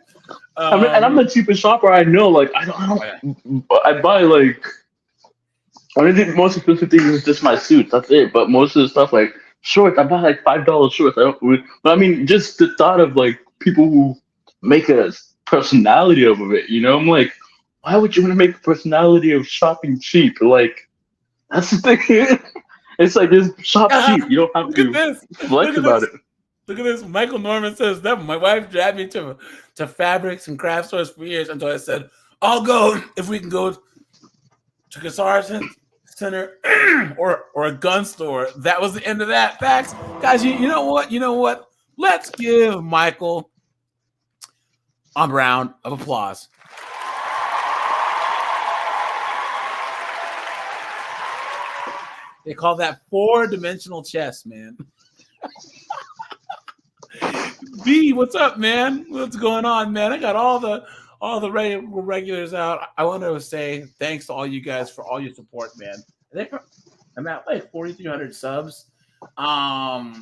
I mean, and I'm the cheapest shopper I know. Like I buy like only the most expensive thing is just my suits. That's it. But most of the stuff like shorts, I buy like $5 shorts. But I mean, just the thought of like people who make a personality of it. You know, I'm like, why would you want to make a personality of shopping cheap? Like that's the thing. It's like just shop cheap. You don't have to flex about it. Look at this. Michael Norman says that my wife dragged me to fabrics and craft stores for years until I said, I'll go if we can go to Guitar Center or a gun store. That was the end of that. Facts. Guys, you know what? Let's give Michael a round of applause. They call that 4-dimensional chess, man. B, what's up, man? What's going on, man? I got all the regulars out. I want to say thanks to all you guys for all your support, man. I'm at like 4,300 subs. I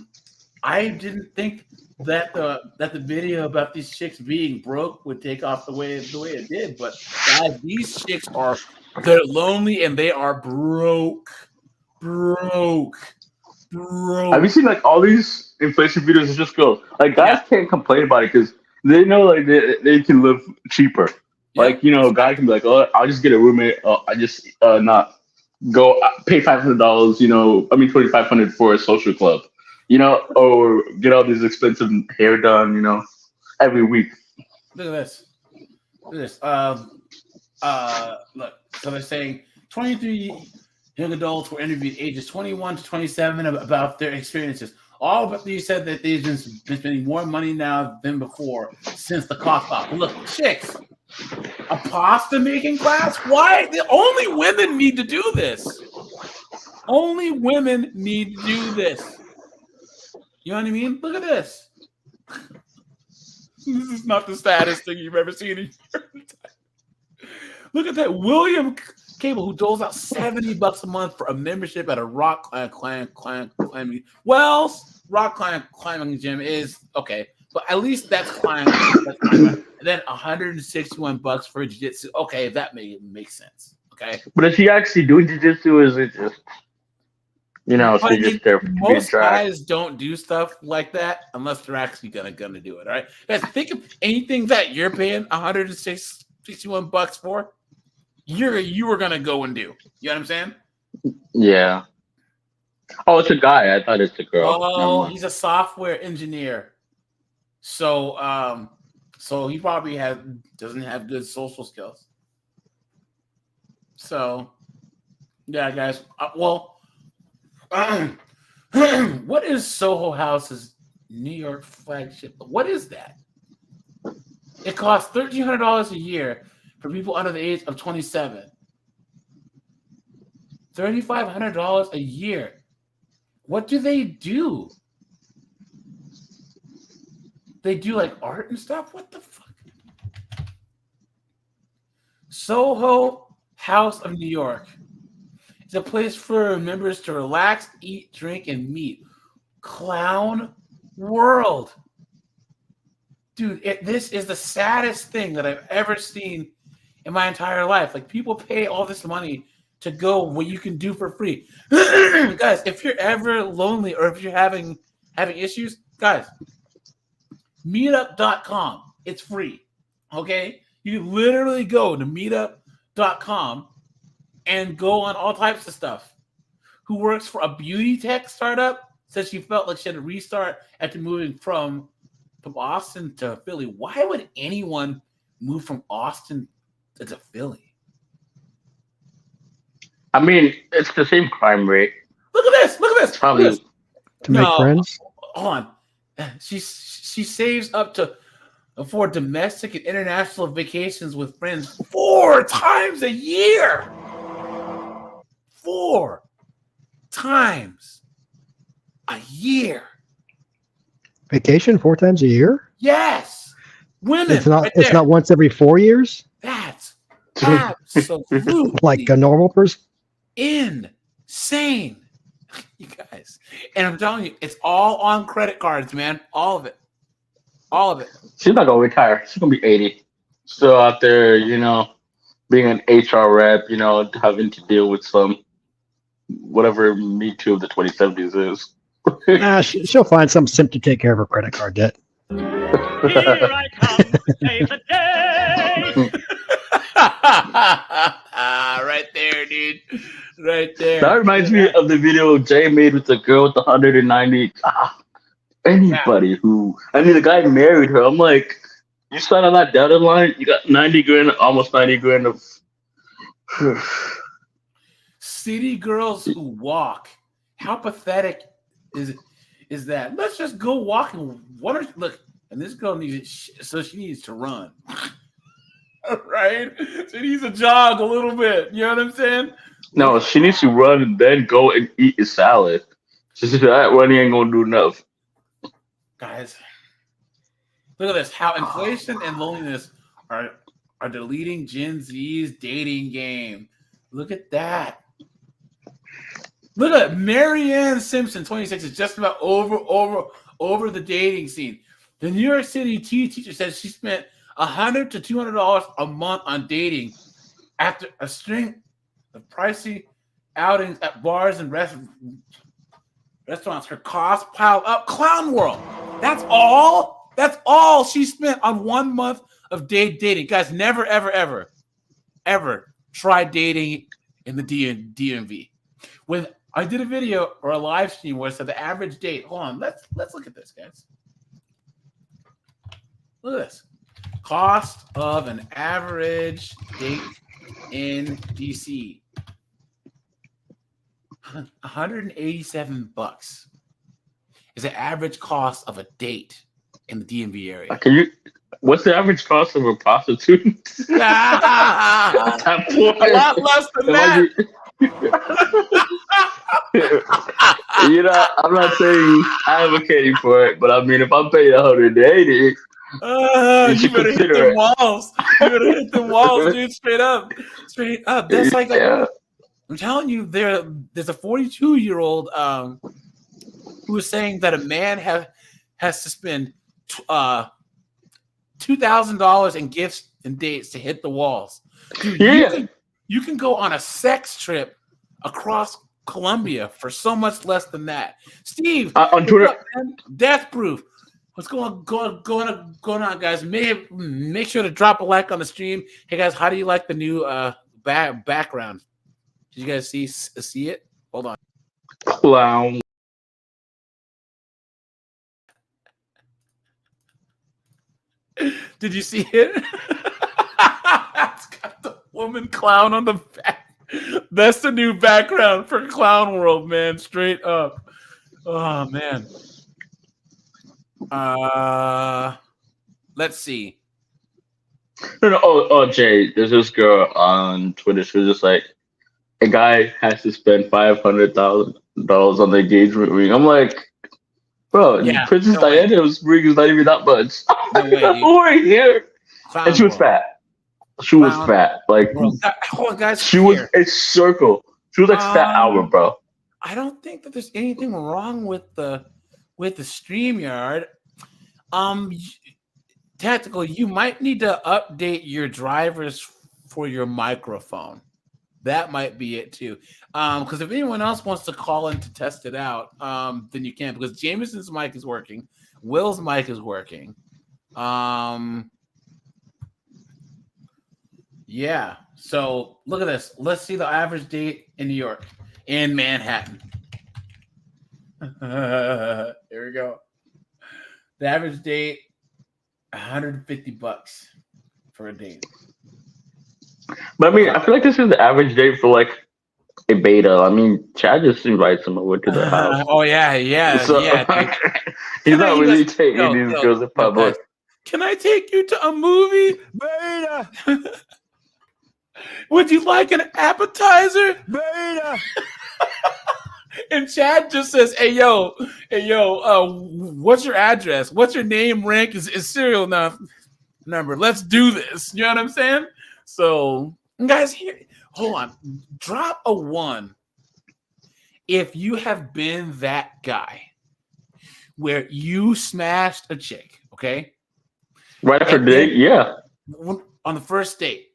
didn't think that the video about these chicks being broke would take off the way it did, but guys, these chicks they're lonely and they are broke. Have you seen like all these inflation videos? It just go like guys can't complain about it because they know like they can live cheaper. Yeah. Like a guy can be like, oh, I'll just get a roommate. I just not go pay $500. $2,500 for a social club. Or get all these expensive hair done. Every week. Look at this. Look. So they're saying 23 young adults were interviewed ages 21 to 27 about their experiences. All but these said that they've been spending more money now than before since the cost off. Look, chicks, a pasta making class? Why? Only women need to do this. Only women need to do this. You know what I mean? Look at this. This is not the saddest thing you've ever seen in your life. Look at that. William Cable, who doles out $70 a month for a membership at a rock climbing. Well, rock climbing gym is okay, but at least that's climbing. And then $161 for jiu-jitsu. Okay, that makes sense. Okay, but is she actually doing jiu-jitsu? Or is it just she's just there? Most guys don't do stuff like that unless they're actually gonna do it. All right, guys, think of anything that you're paying $161 for. You were gonna go and do. You know what I'm saying? Yeah. Oh, it's a guy. I thought it's a girl. Oh, he's a software engineer. So he probably doesn't have good social skills. So, yeah, guys. What is Soho House's New York flagship? What is that? It costs $1,300 a year for people under the age of 27. $3,500 a year. What do they do? They do like art and stuff? What the fuck? Soho House of New York. It's a place for members to relax, eat, drink, and meet. Clown World. Dude, this is the saddest thing that I've ever seen in my entire life. Like, people pay all this money to go what you can do for free. Guys, if you're ever lonely or if you're having having issues, guys, meetup.com. It's free. Okay? You literally go to meetup.com and go on all types of stuff. Who works for a beauty tech startup said she felt like she had to restart after moving from Austin to Philly. Why would anyone move from Austin to Philly? I mean, it's the same crime rate. Look at this. Look at this. Probably. Look at this. To make friends? Hold on. She saves up to for domestic and international vacations with friends 4 times a year. 4 times a year. Vacation 4 times a year? Yes. Women. It's not. right It's there. not once every 4 years, That's absolutely like a normal person. insane. You guys. And I'm telling you, it's all on credit cards, man. All of it. All of it. She's not gonna retire. She's gonna be 80. Still out there, being an HR rep, having to deal with some whatever Me Too of the 2070s is. She'll find some simp to take care of her credit card debt. Here I come to save the day. Right there, dude. Right there. That reminds me of the video Jay made with the girl with the 190. Anybody the guy married her. I'm like, you signed on that dotted line, you got 90 grand, almost 90 grand of. City girls who walk. How pathetic is that? Let's just go walking. Look, and this girl she needs to run. Right? She needs to jog a little bit. You know what I'm saying? No, she needs to run and then go and eat a salad. She said that running ain't gonna do enough. Guys, look at this. How inflation and loneliness are deleting Gen Z's dating game. Look at that. Look at Marianne Simpson, 26, is just about over the dating scene. The New York City teacher says she spent $100 to $200 a month on dating after a string of pricey outings at bars and restaurants. Her costs piled up. Clown World. That's all. That's all she spent on 1 month of dating. Guys, never, ever try dating in the DMV. When I did a video or a live stream where I said the average date. Hold on, let's look at this, guys. Look at this. Cost of an average date in DC. $187 is the average cost of a date in the DMV area. What's the average cost of a prostitute? A lot less than that. I'm not saying advocating for it, but I mean, if I'm paying $180, you better hit them walls. You better hit them walls, dude. Straight up. That's like I'm telling you, there's a 42-year-old who is saying that a man has to spend $2,000 in gifts and dates to hit the walls. Dude, you can go on a sex trip across Colombia for so much less than that. Steve, on Twitter, Death Proof. What's going on, guys? Make sure to drop a like on the stream. Hey guys, how do you like the new background? Did you guys see it? Hold on. Clown. Did you see it? It's got the woman clown on the back. That's the new background for Clown World, man. Straight up. Oh man. Let's see. No. Oh, Jay, there's this girl on Twitter. She was just like, a guy has to spend $500,000 on the engagement ring. I'm like, bro, Princess Diana's ring is not even that much. No way, Who are here? Clown And she was World. fat. She was fat. Like, Hold on, guys. she was a circle. She was like Fat Albert, bro. I don't think that there's anything wrong with the StreamYard. Tactical, you might need to update your drivers for your microphone. That might be it too. Because if anyone else wants to call in to test it out, then you can. Because Jameson's mic is working, Will's mic is working. Yeah. So look at this. Let's see the average date in New York, in Manhattan. Here we go. The average date, $150 for a date. But I mean, I feel like this is the average date for like a beta. I mean, Chad just invites him over to the house. Oh yeah. So Dude. he's not really Yo, taking these girls in public. guys, can I take you to a movie? Beta. Would you like an appetizer? Beta. And Chad just says, hey yo, what's your address? What's your name, rank, is serial number? Let's do this. You know what I'm saying? So, guys, here, hold on. Drop a 1 if you have been that guy where you smashed a chick, okay? Right after date, yeah. On the first date.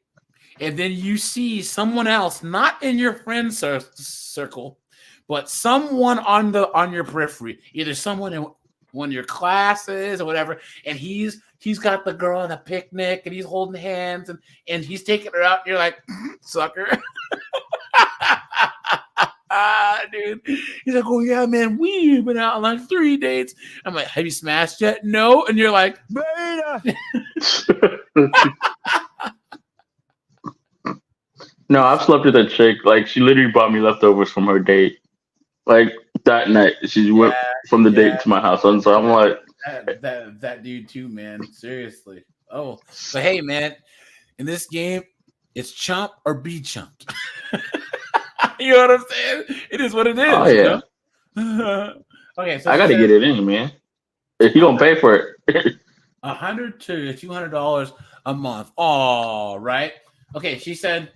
And then you see someone else, not in your friend circle, but someone on your periphery, either someone in one of your classes or whatever, and he's got the girl on a picnic and he's holding hands and he's taking her out and you're like, sucker. Dude. He's like, oh yeah, man, we've been out on like 3 dates. I'm like, have you smashed yet? No. And you're like, beta. No, I've slept with a chick. Like, she literally brought me leftovers from her date. Like, that night, she went from the date to my house. And so I'm like, that dude too, man. Seriously. Oh, but hey, man, in this game, it's chump or be chumped. You know what I'm saying? It is what it is. oh yeah. You know? Okay, so I got to get it in, man. If you don't pay for it. $100 to $200 a month. All right. Okay, she said,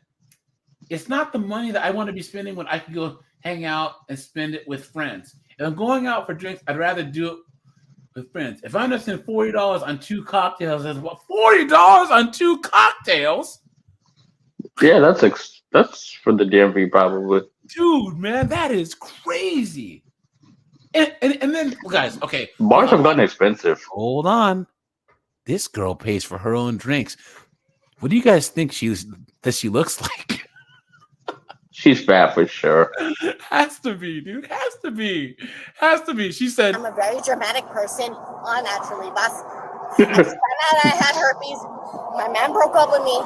it's not the money that I want to be spending when I can go hang out and spend it with friends. If I'm going out for drinks, I'd rather do it with friends. If I'm going to spend $40 on 2 cocktails, that's what, $40 on 2 cocktails? Yeah, that's for the DMV probably. Dude, man, that is crazy. And then, guys, okay. Bars have gotten expensive. Hold on. This girl pays for her own drinks. What do you guys think she looks like? She's fat for sure. Has to be, dude. Has to be. She said, I'm a very dramatic person, all naturally, boss. I just found out I had herpes. My man broke up with me,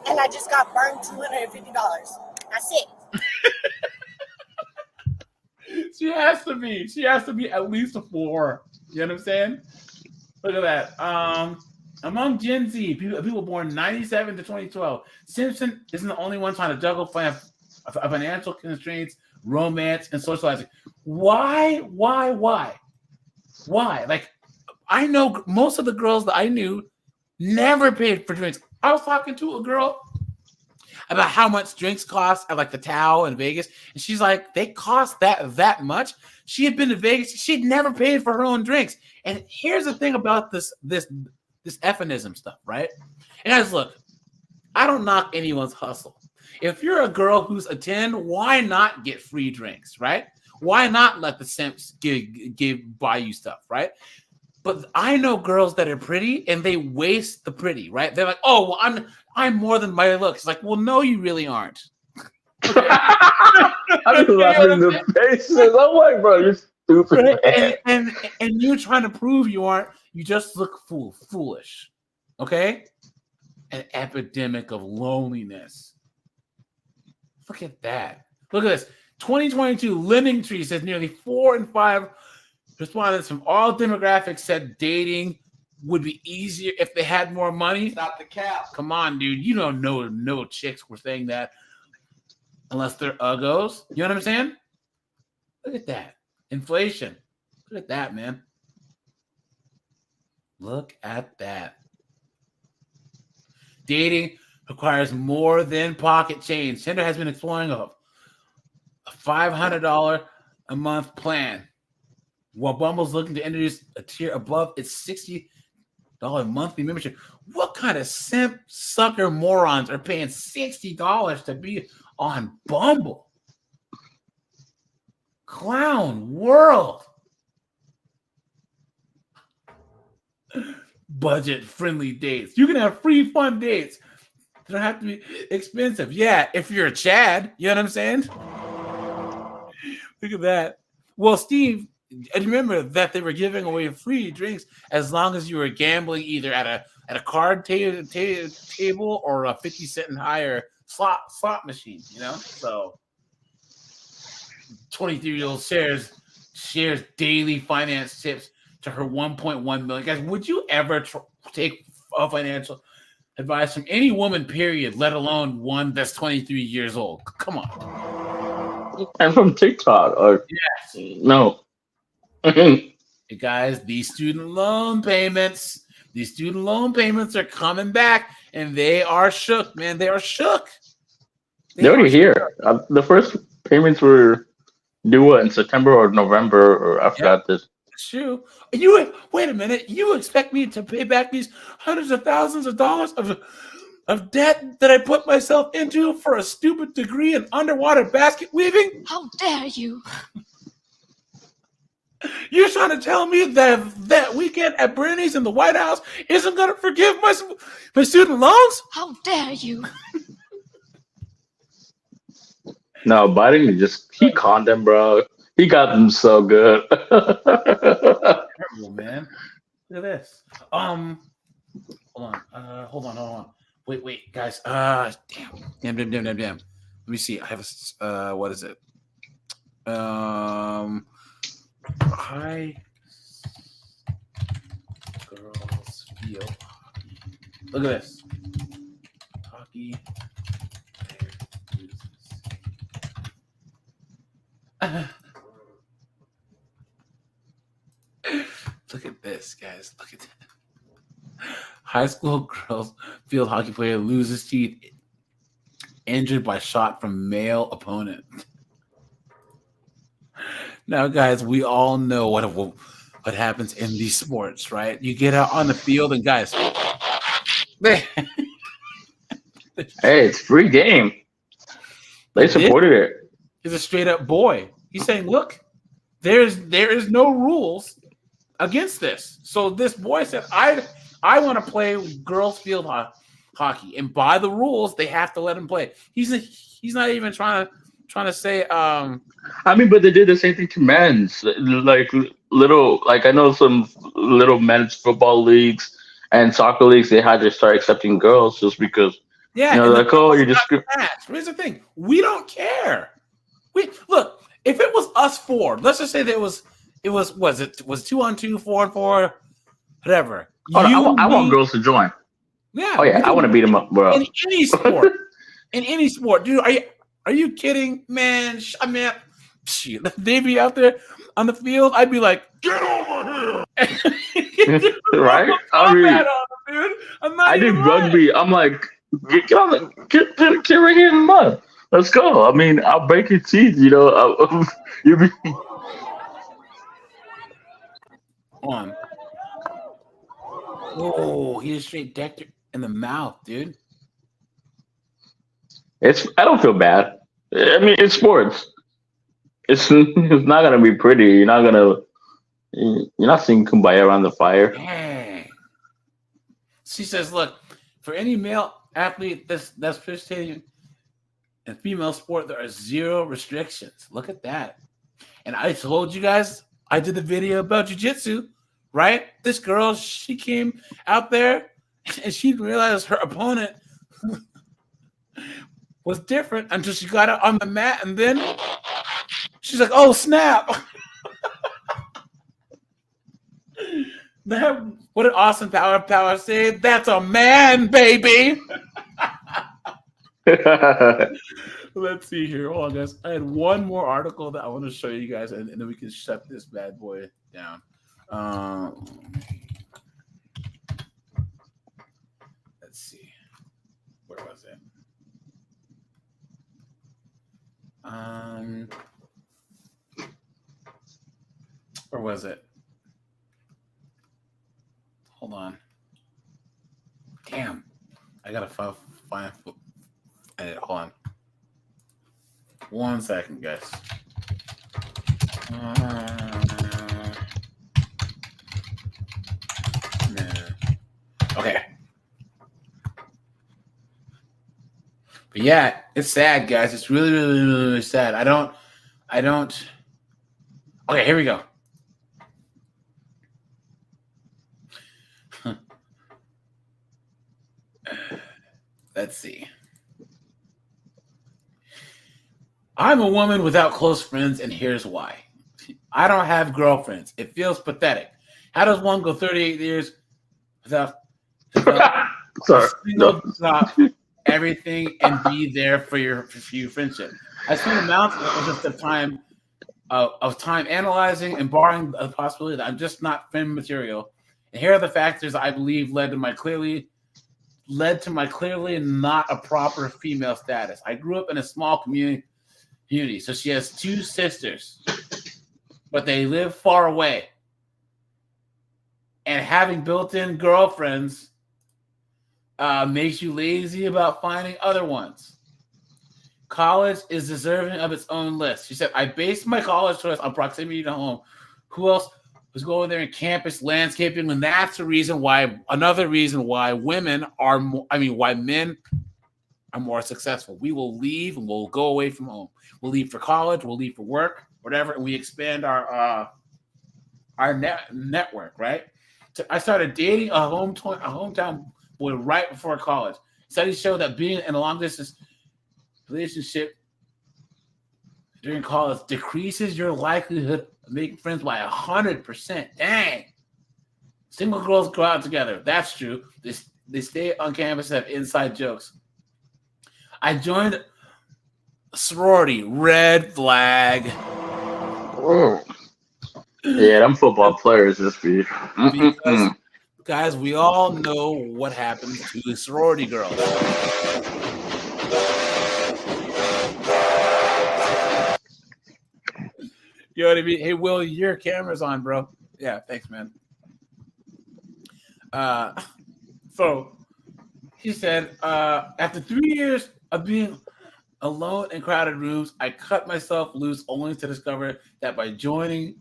and I just got burned $250. That's it. She has to be. She has to be at least a 4. You know what I'm saying? Look at that. Among Gen Z, people born 97 to 2012, Simpson isn't the only one trying to juggle financial constraints, romance, and socializing. Why? Like, I know most of the girls that I knew never paid for drinks. I was talking to a girl about how much drinks cost at like the Tao in Vegas, and she's like, they cost that much. She had been to Vegas, she'd never paid for her own drinks. And here's the thing about this effinism stuff, right? And guys, look, I don't knock anyone's hustle. If you're a girl who's a 10, why not get free drinks, right? Why not let the simps buy you stuff, right? But I know girls that are pretty and they waste the pretty, right? They're like, oh, well, I'm more than my looks. Like, well, no, you really aren't. Okay? I'm laughing in the faces. I'm like, bro, you're stupid. Right? And you trying to prove you aren't. You just look foolish. Okay? An epidemic of loneliness. Look at that. Look at this. 2022 Living Tree says nearly 4 in 5 respondents from all demographics said dating would be easier if they had more money. Stop the cap. Come on, dude. You don't know no chicks were saying that unless they're uggos. You know what I'm saying? Look at that. Inflation. Look at that, man. Look at that. Dating requires more than pocket change. Tinder has been exploring a $500 a month plan, while Bumble's looking to introduce a tier above its $60 monthly membership. What kind of simp sucker morons are paying $60 to be on Bumble? Clown world. Budget friendly dates. You can have free fun dates. They don't have to be expensive. Yeah, if you're a Chad, you know what I'm saying? Look at that. Well, Steve, I remember that they were giving away free drinks as long as you were gambling either at a card table or a 50 cent and higher slot machine, you know? So 23-year-old shares daily finance tips to her 1.1 million. Guys, would you ever take a financial advice from any woman, period, let alone one that's 23 years old? Come on. And from TikTok. Or Yes. no. Hey guys, these student loan payments are coming back, and they are shook, man. They are shook. They're already here. The first payments were due in September or November, or I forgot this. It's true. You wait a minute. You expect me to pay back these hundreds of thousands of dollars of debt that I put myself into for a stupid degree in underwater basket weaving? How dare you? You're trying to tell me that weekend at Bernie's in the White House isn't going to forgive my student loans? How dare you? No, Biden he conned them, bro. He got them so good. Terrible, man. Look at this. Hold on. Wait, guys. Damn. Let me see. I have a what is it? High girls feel hockey. Look at this. Hockey. Look at this, guys. Look at that. High school girls field hockey player loses teeth injured by shot from male opponent. Now, guys, we all know what happens in these sports, right? You get out on the field, and guys, Hey, it's free game. They supported it. He's a straight up boy. He's saying, "Look, there is no rules against this." So this boy said, "I want to play girls field hockey, and by the rules, they have to let him play." He's not even trying to say. I mean, but they did the same thing to men's, like I know some little men's football leagues and soccer leagues. They had to start accepting girls just because. Yeah, like, oh, you're just. Here's the thing: we don't care. Look. If it was us four, let's just say that was 2-on-2, 4-on-4, whatever. Oh, I want girls to join. Yeah. Oh yeah, I want to beat them up, bro. In any sport, dude. Are you kidding, man? I mean, they'd be out there on the field. I'd be like, get over here, right? Dude. I did rugby. I'm like, get right here in the mud. Let's go. I mean, I'll break your teeth. You know, you be. On. Oh, he just straight decked her in the mouth, dude. I don't feel bad. I mean, it's sports. It's not gonna be pretty. You're not seeing kumbaya around the fire. Dang. She says, "Look, for any male athlete that's participating in female sport, there are zero restrictions." Look at that. And I told you guys, I did the video about jiu-jitsu, right? This girl, she came out there and she realized her opponent was different until she got out on the mat, and then she's like, "Oh snap!" What an awesome power say. That's a man, baby. Let's see here. Hold on, guys. I had one more article that I want to show you guys, and then we can shut this bad boy down. Let's see. Where was it? Where was it? Hold on. Damn. I gotta find edit. Hold on. 1 second, guys. Okay. But yeah, it's sad, guys. It's really, really, really, really sad. I don't. Okay, here we go. Let's see. I'm a woman without close friends, and here's why. I don't have girlfriends. It feels pathetic. How does one go 38 years without Sorry. stop everything and be there for your friendship? I spent amounts of time analyzing and barring the possibility that I'm just not friend material. And here are the factors I believe led to my clearly not a proper female status. I grew up in a small community. So she has 2 sisters, but they live far away. And having built-in girlfriends makes you lazy about finding other ones. College is deserving of its own list. She said, I based my college choice on proximity to home. Who else was going there in campus landscaping? And that's another reason why men are more successful. We will leave and we'll go away from home. We'll leave for college, we'll leave for work, whatever, and we expand our network, right? So I started dating a hometown boy right before college. Studies show that being in a long distance relationship during college decreases your likelihood of making friends by 100%. Dang. Single girls go out together. That's true. They stay on campus and have inside jokes. I joined a sorority. Red flag. Oh. Yeah, them football players just be. Because, guys, we all know what happens to the sorority girls. You know what I mean? Hey, Will, your camera's on, bro. Yeah, thanks, man. So he said, after 3 years of being alone in crowded rooms, I cut myself loose only to discover that by joining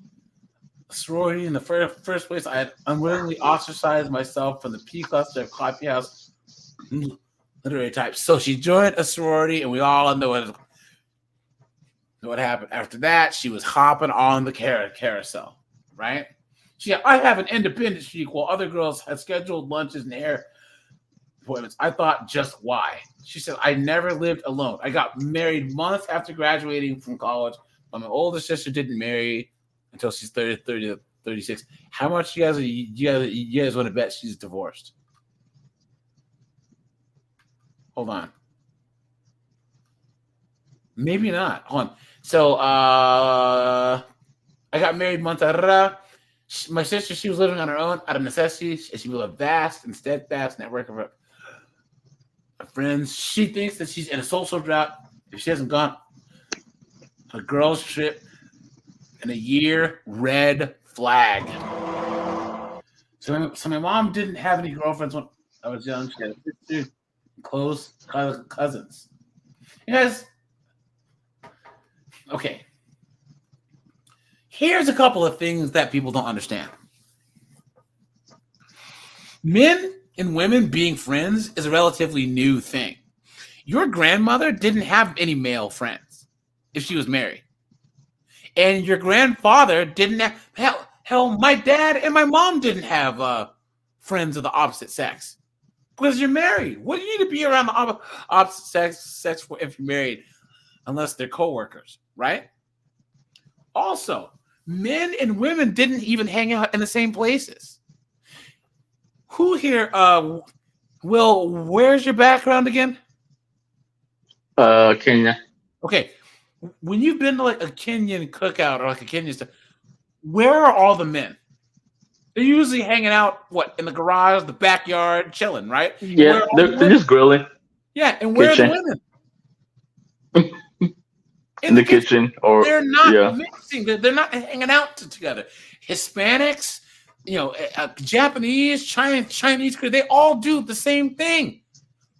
a sorority in the first place, I had unwillingly ostracized myself from the P cluster of coffeehouse literary types. So she joined a sorority, and we all know what happened. After that, she was hopping on the carousel, right? I have an independent streak while other girls had scheduled lunches and hair appointments. I thought, just why? She said, I never lived alone. I got married months after graduating from college, but my older sister didn't marry until she's 30 to 36. How much you guys want to bet she's divorced? Hold on. Maybe not. Hold on. So I got married months. My sister, she was living on her own out of necessity. She built a vast and steadfast network of friends. She thinks that she's in a social drought if she hasn't gone on a girls' trip in a year. Red flag. So my mom didn't have any girlfriends when I was young. She had a sister, close cousins. You guys, okay. Here's a couple of things that people don't understand. Men and women being friends is a relatively new thing. Your grandmother didn't have any male friends if she was married. And your grandfather didn't have, hell, my dad and my mom didn't have friends of the opposite sex. Because you're married. What do you need to be around the opposite sex for if you're married? Unless they're co-workers, right? Also, men and women didn't even hang out in the same places. Who here, Will, where's your background again? Kenya. Okay. When you've been to like a Kenyan cookout or like a Kenyan stuff, where are all the men? They're usually hanging out, in the garage, the backyard, chilling, right? Yeah, they're just grilling. Yeah, and where are the women? In the kitchen, or they're not mixing. They're not hanging out together. Hispanics, Japanese, Chinese, they all do the same thing.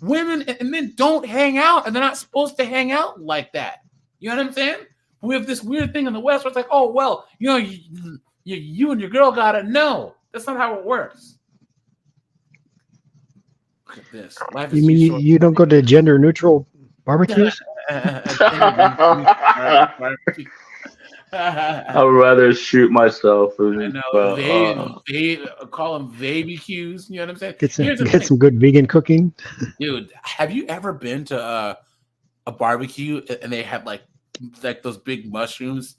Women and men don't hang out, and they're not supposed to hang out like that. You know what I'm saying? We have this weird thing in the West where it's like, oh, well, you and your girl gotta know. That's not how it works. Look at this. Life is You mean you don't go to gender neutral barbecues? I would rather shoot myself. I know. They call them baby cues. You know what I'm saying? Get some good vegan cooking. Dude, have you ever been to a barbecue and they have like those big mushrooms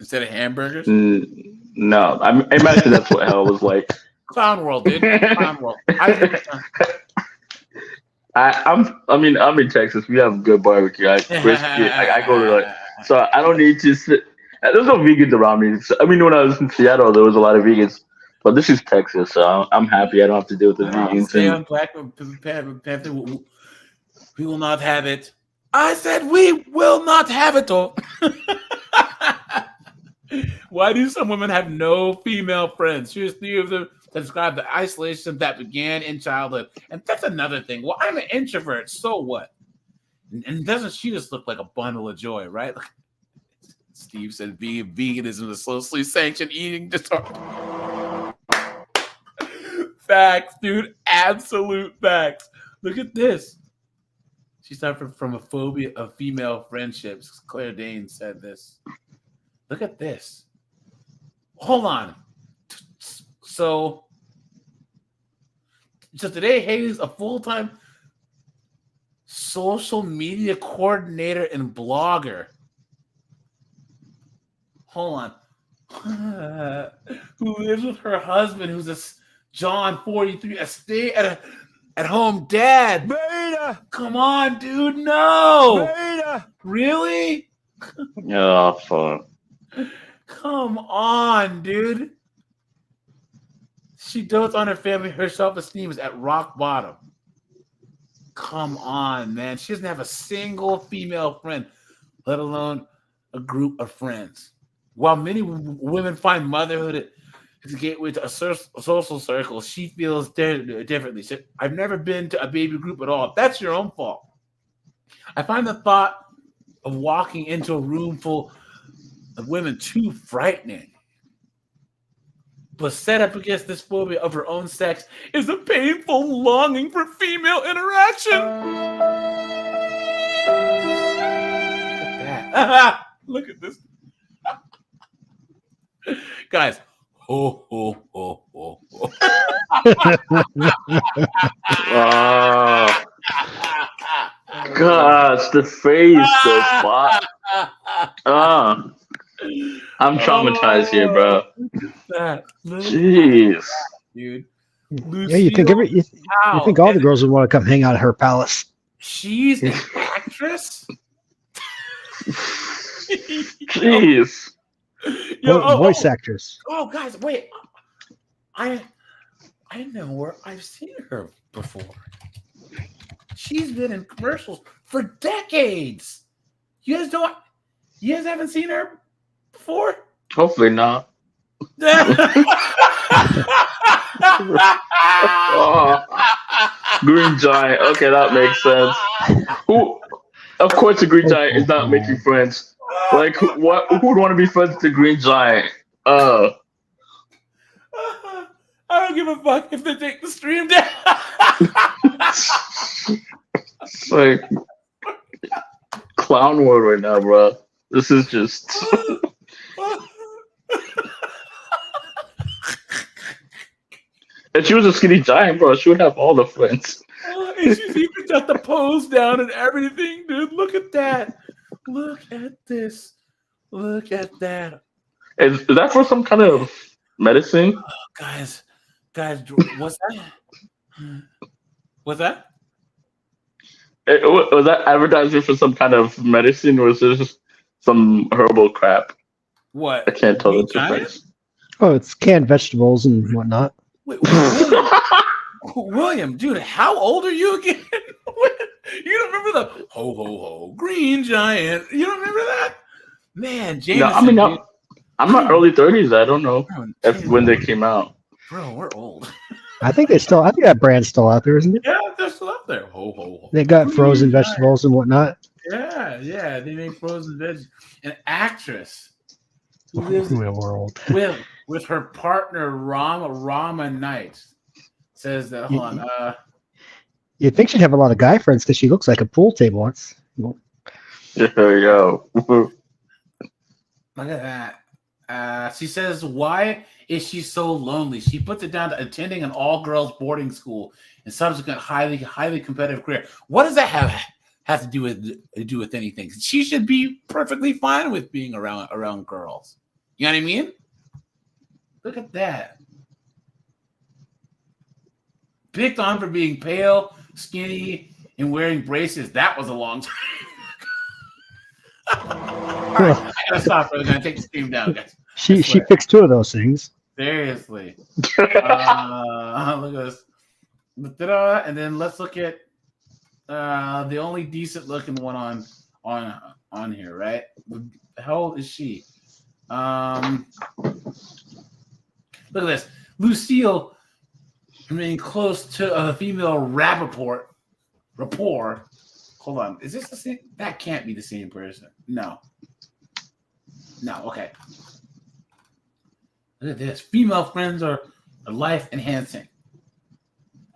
instead of hamburgers? No, I imagine that's what hell was like. Clown World, dude. Clown World. I'm in Texas. We have good barbecue. I go to so I don't need to sit. There's no vegans around me. So, when I was in Seattle, there was a lot of vegans, but this is Texas, so I'm happy I don't have to deal with the vegans. Stay on Black Panther. We will not have it. I said we will not have it. Though. Why do some women have no female friends? Here's 3 of them that describe the isolation that began in childhood. And that's another thing. Well, I'm an introvert, so what? And doesn't she just look like a bundle of joy, right? Steve said veganism is a socially sanctioned eating disorder. Facts, dude. Absolute facts. Look at this. She suffered from a phobia of female friendships. Claire Dane said this. Look at this. Hold on. So today, Haley's a full-time social media coordinator and blogger. Hold on. Who lives with her husband, who's a John 43, a stay-at-home dad. Beta! Come on, dude. No. Beta! Really? Yeah, fun. Come on, dude. She dotes on her family. Her self-esteem is at rock bottom. Come on, man. She doesn't have a single female friend, let alone a group of friends. While many women find motherhood as a gateway to a social circle, she feels differently. She, I've never been to a baby group at all. That's your own fault. I find the thought of walking into a room full of women too frightening. But set up against this phobia of her own sex is a painful longing for female interaction. Look at that. Look at this. Guys. Oh. Wow. Gosh, the face, the spot. I'm traumatized here, bro. Jeez, dude. Yeah, you think all the girls would want to come hang out at her palace? She's an actress. Jeez. Voice actress. Oh, guys, wait. I know where I've seen her before. She's been in commercials for decades. You guys haven't seen her before? Hopefully not. Green Giant. Okay, that makes sense. Of course, the Green Giant is not making friends. Like, who would want to be friends with the Green Giant? I don't give a fuck if they take the stream down. It's like clown world right now, bro. This is just. If she was a skinny giant, bro, she would have all the friends. And she's even got the pose down and everything, dude. Look at that. Look at this. Look at that. Is that for some kind of medicine? Oh, guys, what's that? What's that? Was that advertising for some kind of medicine, or was this just some herbal crap? What? I can't tell the difference. Oh, it's canned vegetables and whatnot. Wait, William, dude, how old are you again? You don't remember the ho ho ho Green Giant? You don't remember that? Man, Jameson. No, I'm not early 30s. I don't know Bro, if when they came out. bro, we're old. I think that brand's still out there, isn't it? Yeah, they're still up there. Ho ho ho. They got frozen Green vegetables and whatnot. Giant. Yeah. They make frozen veggies. An actress who lives World. with her partner Rama Knight says that. Hold on. You'd think she'd have a lot of guy friends because she looks like a pool table. It's, Yo. Look at that. She says, "Why is she so lonely?" She puts it down to attending an all-girls boarding school and subsequent highly competitive career. What does that have to do with anything? She should be perfectly fine with being around girls. You know what I mean? Look at that. Picked on for being pale, skinny, and wearing braces. That was a long time. All right, I gotta stop. I'm gonna take the stream down, guys. she fixed 2 of those things. Seriously. Look at this. And then let's look at the only decent looking one on here, right? How old is she? Look at this. Lucille remaining close to a female rapport. Hold on. Is this the same? That can't be the same person. No. Okay. Look at this. Female friends are life enhancing.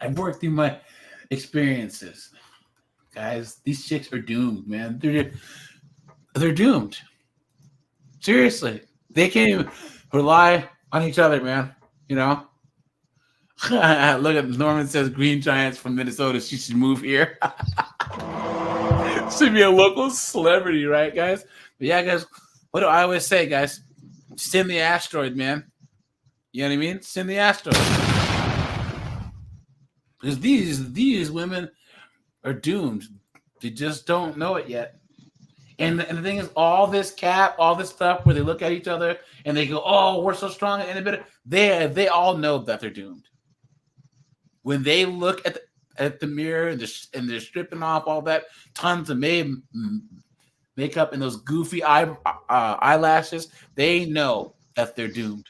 I've worked through my experiences. Guys, these chicks are doomed, man. They're doomed. Seriously. They can't even rely on each other, man. You know? Look at Norman says Green Giants from Minnesota. She should move here. Should be a local celebrity, right, guys? But yeah, guys, what do I always say, guys? Send the asteroid, man. You know what I mean? Send the asteroid. Because these women are doomed. They just don't know it yet. And the thing is, all this stuff where they look at each other and they go, "Oh, we're so strong and better." They all know that they're doomed. When they look at the mirror and they're stripping off all that tons of makeup and those goofy eyelashes, they know that they're doomed.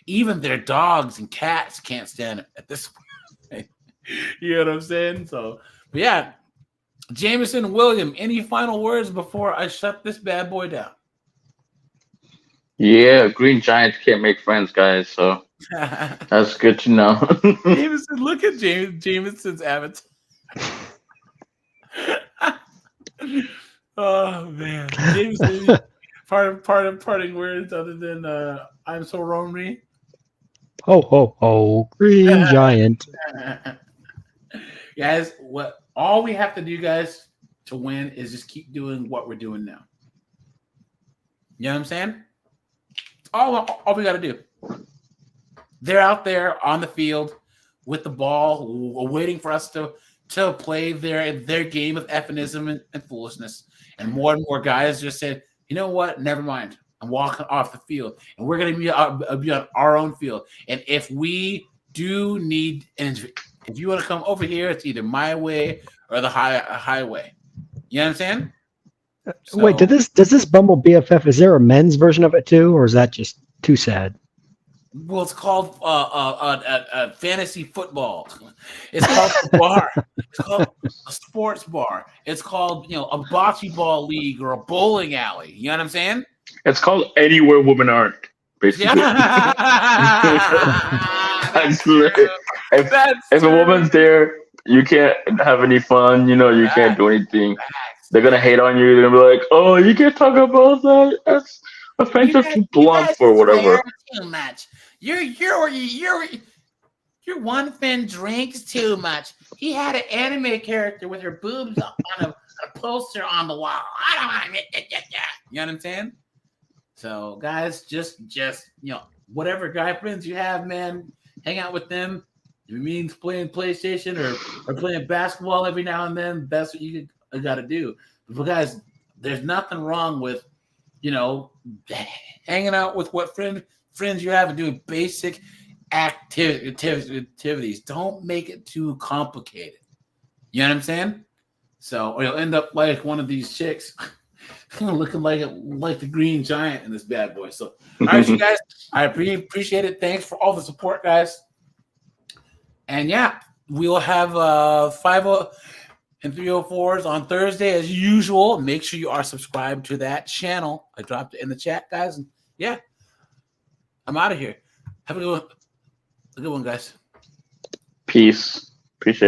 Even their dogs and cats can't stand it at this point. You know what I'm saying? So, but yeah, Jameson William, any final words before I shut this bad boy down? Yeah, Green Giants can't make friends, guys. So that's good to know. Jameson, look at Jameson's avatar. Oh man, Jameson. Parting words other than I'm so lonely. Ho ho ho! Green Giant. Guys, all we have to do, guys, to win is just keep doing what we're doing now. You know what I'm saying? All we got to do. They're out there on the field with the ball, waiting for us to play their game of effinism and foolishness. And more guys just said, "You know what? Never mind. I'm walking off the field, and we're going to be on our own field. And if we do need, and if you want to come over here, it's either my way or the highway." You know what I'm saying? So, Wait, does this Bumble BFF? Is there a men's version of it too, or is that just too sad? Well, it's called fantasy football. It's called a bar. It's called a sports bar. It's called a bocce ball league or a bowling alley. You know what I'm saying? It's called Anywhere Women Aren't, basically. If a woman's there, you can't have any fun. You can't do anything. They're gonna hate on you. They're gonna be like, "Oh, you can't talk about that. That's offensive to blonde or whatever." Too much. Your one fan drinks too much. He had an anime character with her boobs on a poster on the wall. I don't want to. You know what I'm saying? So, guys, just whatever guy friends you have, man, hang out with them. If it means playing PlayStation or playing basketball every now and then, that's what you got to do. But guys, there's nothing wrong with hanging out with what friends you have and doing basic activities. Don't make it too complicated. You know what I'm saying? So, or you'll end up like one of these chicks looking like the Green Giant in this bad boy. So, all right, you guys, I appreciate it. Thanks for all the support, guys. And yeah, we'll have 50 and 304s on Thursday as usual. Make sure you are subscribed to that channel. I dropped it in the chat, guys. And yeah, I'm out of here. Have a good one. A good one, guys. Peace. Appreciate it.